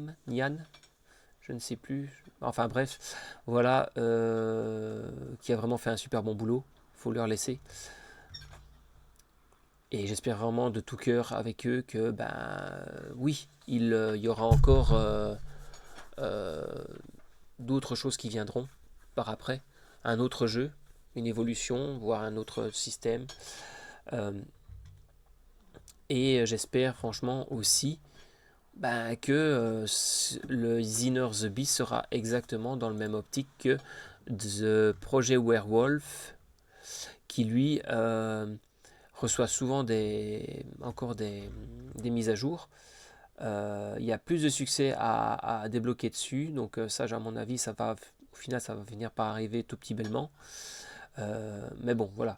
Speaker 1: je ne sais plus, enfin bref, voilà, qui a vraiment fait un super bon boulot, faut leur laisser. Et j'espère vraiment de tout cœur avec eux que, oui, il y aura encore d'autres choses qui viendront par après, un autre jeu, une évolution, voire un autre système. Et j'espère franchement aussi que le Inner the Beast sera exactement dans le même optique que The Project Werewolf, qui lui reçoit souvent encore des mises à jour. Il y a plus de succès à débloquer dessus, donc ça, à mon avis, au final, ça va finir par arriver tout petit bellement. Mais bon, voilà.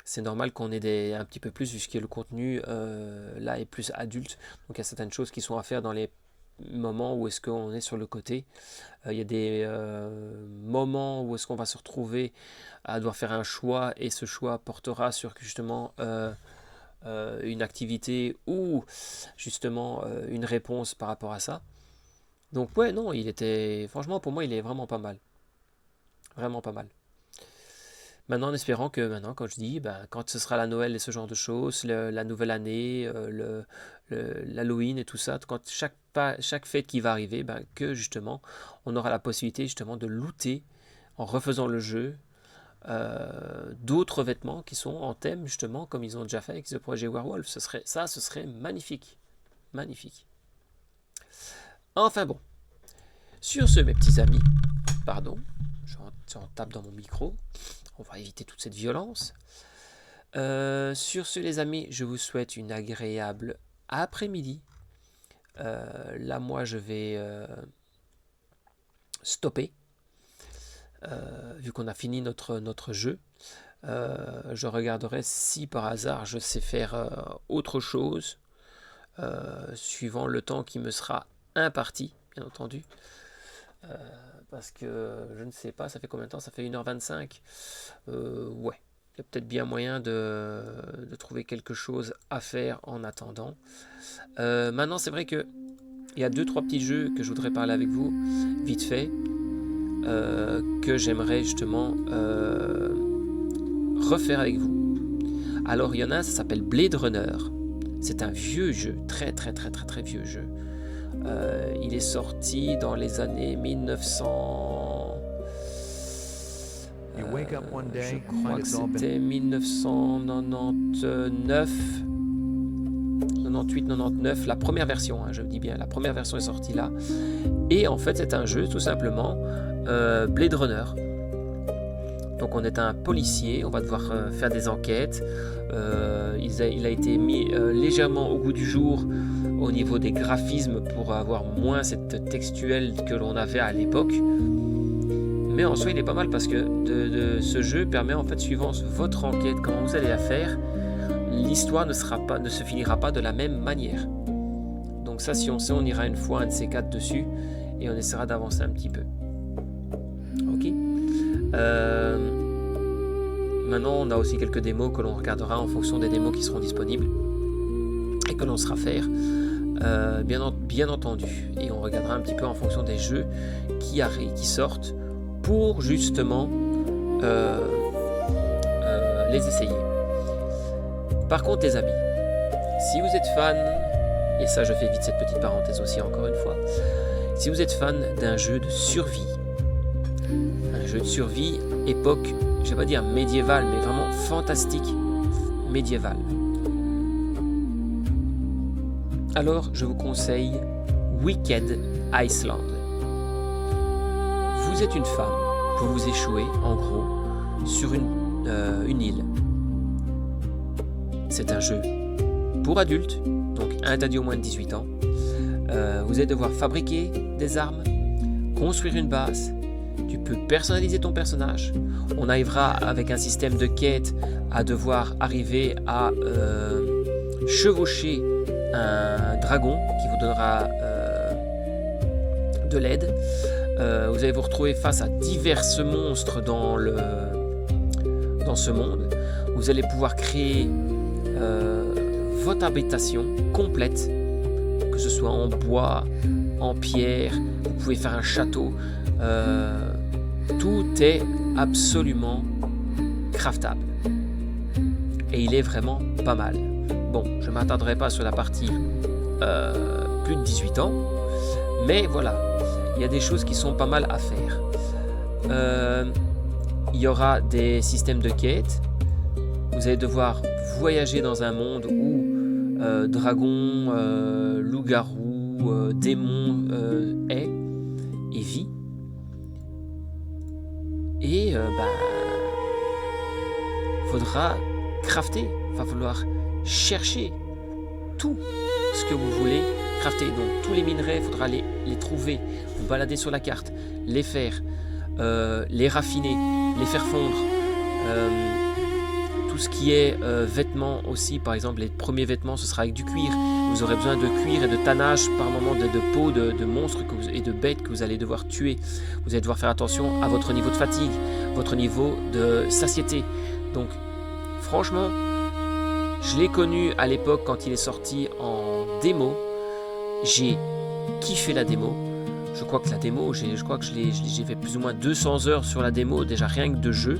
Speaker 1: C'est normal qu'on ait un petit peu plus, puisque le contenu là est plus adulte. Donc il y a certaines choses qui sont à faire dans les moments où est-ce qu'on est sur le côté. Il y a des moments où est-ce qu'on va se retrouver à devoir faire un choix, et ce choix portera sur justement une activité ou justement une réponse par rapport à ça. Donc ouais, non, franchement pour moi il est vraiment pas mal. Vraiment pas mal. Maintenant, en espérant que maintenant, quand je dis, quand ce sera la Noël et ce genre de choses, la nouvelle année, l'Halloween et tout ça, quand chaque fête qui va arriver, que justement, on aura la possibilité justement de looter en refaisant le jeu d'autres vêtements qui sont en thème justement, comme ils ont déjà fait avec The Project Werewolf. Ce serait magnifique, magnifique. Enfin bon, sur ce, mes petits amis, pardon, j'en tape dans mon micro. On va éviter toute cette violence. Sur ce, les amis, je vous souhaite une agréable après-midi. Là, moi, je vais stopper. Vu qu'on a fini notre jeu. Je regarderai si par hasard je sais faire autre chose. Suivant le temps qui me sera imparti, bien entendu. Parce que je ne sais pas, ça fait combien de temps? Ça fait 1h25. Ouais, il y a peut-être bien moyen de trouver quelque chose à faire en attendant. Maintenant, c'est vrai que il y a 2-3 petits jeux que je voudrais parler avec vous, vite fait, que j'aimerais justement refaire avec vous. Alors, il y en a un, ça s'appelle Blade Runner. C'est un vieux jeu, très vieux jeu. Il est sorti dans les années 1900. Je crois que c'était 1999, 98-99, la première version, je dis bien, la première version est sortie là. Et en fait, c'est un jeu tout simplement Blade Runner. Donc on est un policier, on va devoir faire des enquêtes. Il a été mis légèrement au goût du jour au niveau des graphismes pour avoir moins cette textuelle que l'on avait à l'époque. Mais en soi il est pas mal parce que ce jeu permet en fait, suivant votre enquête, comment vous allez la faire, l'histoire ne se finira pas de la même manière. Donc ça, si on sait, on ira une fois un de ces quatre dessus et on essaiera d'avancer un petit peu. Ok. Maintenant, on a aussi quelques démos que l'on regardera en fonction des démos qui seront disponibles et que l'on sera faire, bien entendu. Et on regardera un petit peu en fonction des jeux qui sortent pour justement les essayer. Par contre, les amis, si vous êtes fan, et ça je fais vite cette petite parenthèse aussi encore une fois, si vous êtes fan d'un jeu de survie, époque, je vais pas dire médiévale, mais vraiment fantastique médiévale, alors je vous conseille Wicked Iceland. Vous êtes une femme, vous échouez en gros sur une île. C'est un jeu pour adultes, donc interdit au moins de 18 ans. Vous allez devoir fabriquer des armes, construire une base. Tu peux personnaliser ton personnage. On arrivera avec un système de quête à devoir arriver à chevaucher un dragon qui vous donnera de l'aide. Vous allez vous retrouver face à divers monstres dans ce monde. Vous allez pouvoir créer votre habitation complète, que ce soit en bois, en pierre, vous pouvez faire un château, tout est absolument craftable et il est vraiment pas mal. Bon, je ne m'attarderai pas sur la partie plus de 18 ans, mais voilà, il y a des choses qui sont pas mal à faire. Il y aura des systèmes de quête. Vous allez devoir voyager dans un monde où dragon, loup-garou, démon est et vit. Et faudra crafter, va falloir chercher tout ce que vous voulez crafter. Donc tous les minerais, il faudra les trouver, vous balader sur la carte, les faire, les raffiner, les faire fondre. Tout ce qui est vêtements aussi, par exemple les premiers vêtements ce sera avec du cuir. Vous aurez besoin de cuir et de tannage par moment, de peau de monstres et de bêtes que vous allez devoir tuer. Vous allez devoir faire attention à votre niveau de fatigue, votre niveau de satiété. Donc franchement, je l'ai connu à l'époque quand il est sorti en démo. J'ai kiffé la démo. Je crois que la démo, j'ai fait plus ou moins 200 heures sur la démo, déjà rien que de jeu.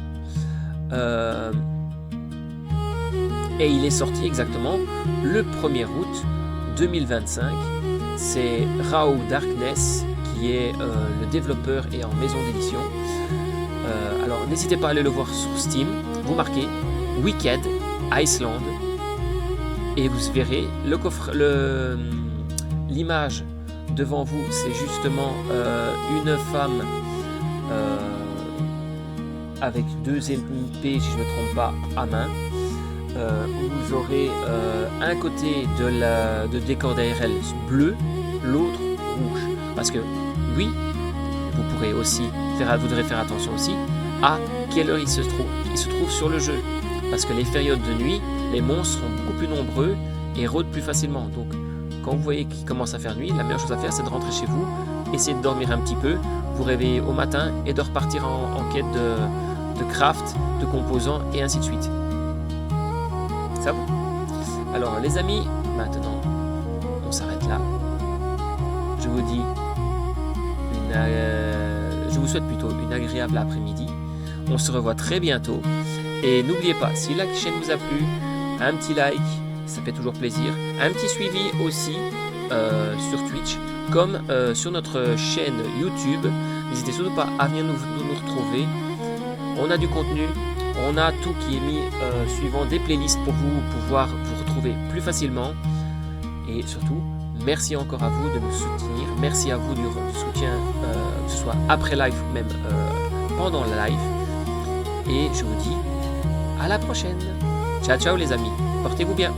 Speaker 1: Et il est sorti exactement le 1er août 2025. C'est Raw Darkness qui est le développeur et en maison d'édition. Alors n'hésitez pas à aller le voir sur Steam. Vous marquez Wicked Iceland et vous verrez le coffre, l'image devant vous. C'est justement une femme avec 2 épées, si je ne me trompe pas, à main. Vous aurez un côté de décor d'ARL bleu, l'autre rouge. Parce que oui, vous pourrez aussi vous devrez faire attention aussi à quelle heure il se trouve sur le jeu. Parce que les périodes de nuit, les monstres sont beaucoup plus nombreux et rôdent plus facilement. Donc quand vous voyez qu'il commence à faire nuit, la meilleure chose à faire c'est de rentrer chez vous, essayer de dormir un petit peu, vous réveiller au matin et de repartir en quête de craft, de composants et ainsi de suite. Ça va ? Alors les amis, maintenant on s'arrête là. Je vous dis je vous souhaite plutôt une agréable après-midi. On se revoit très bientôt. Et n'oubliez pas, si la chaîne vous a plu, un petit like, ça fait toujours plaisir. Un petit suivi aussi sur Twitch, comme sur notre chaîne YouTube. N'hésitez surtout pas à venir nous retrouver. On a du contenu, on a tout qui est mis suivant des playlists pour vous pouvoir vous retrouver plus facilement. Et surtout, merci encore à vous de nous soutenir. Merci à vous du soutien, que ce soit après live ou même pendant le live. Et je vous dis à la prochaine. Ciao ciao les amis, portez-vous bien.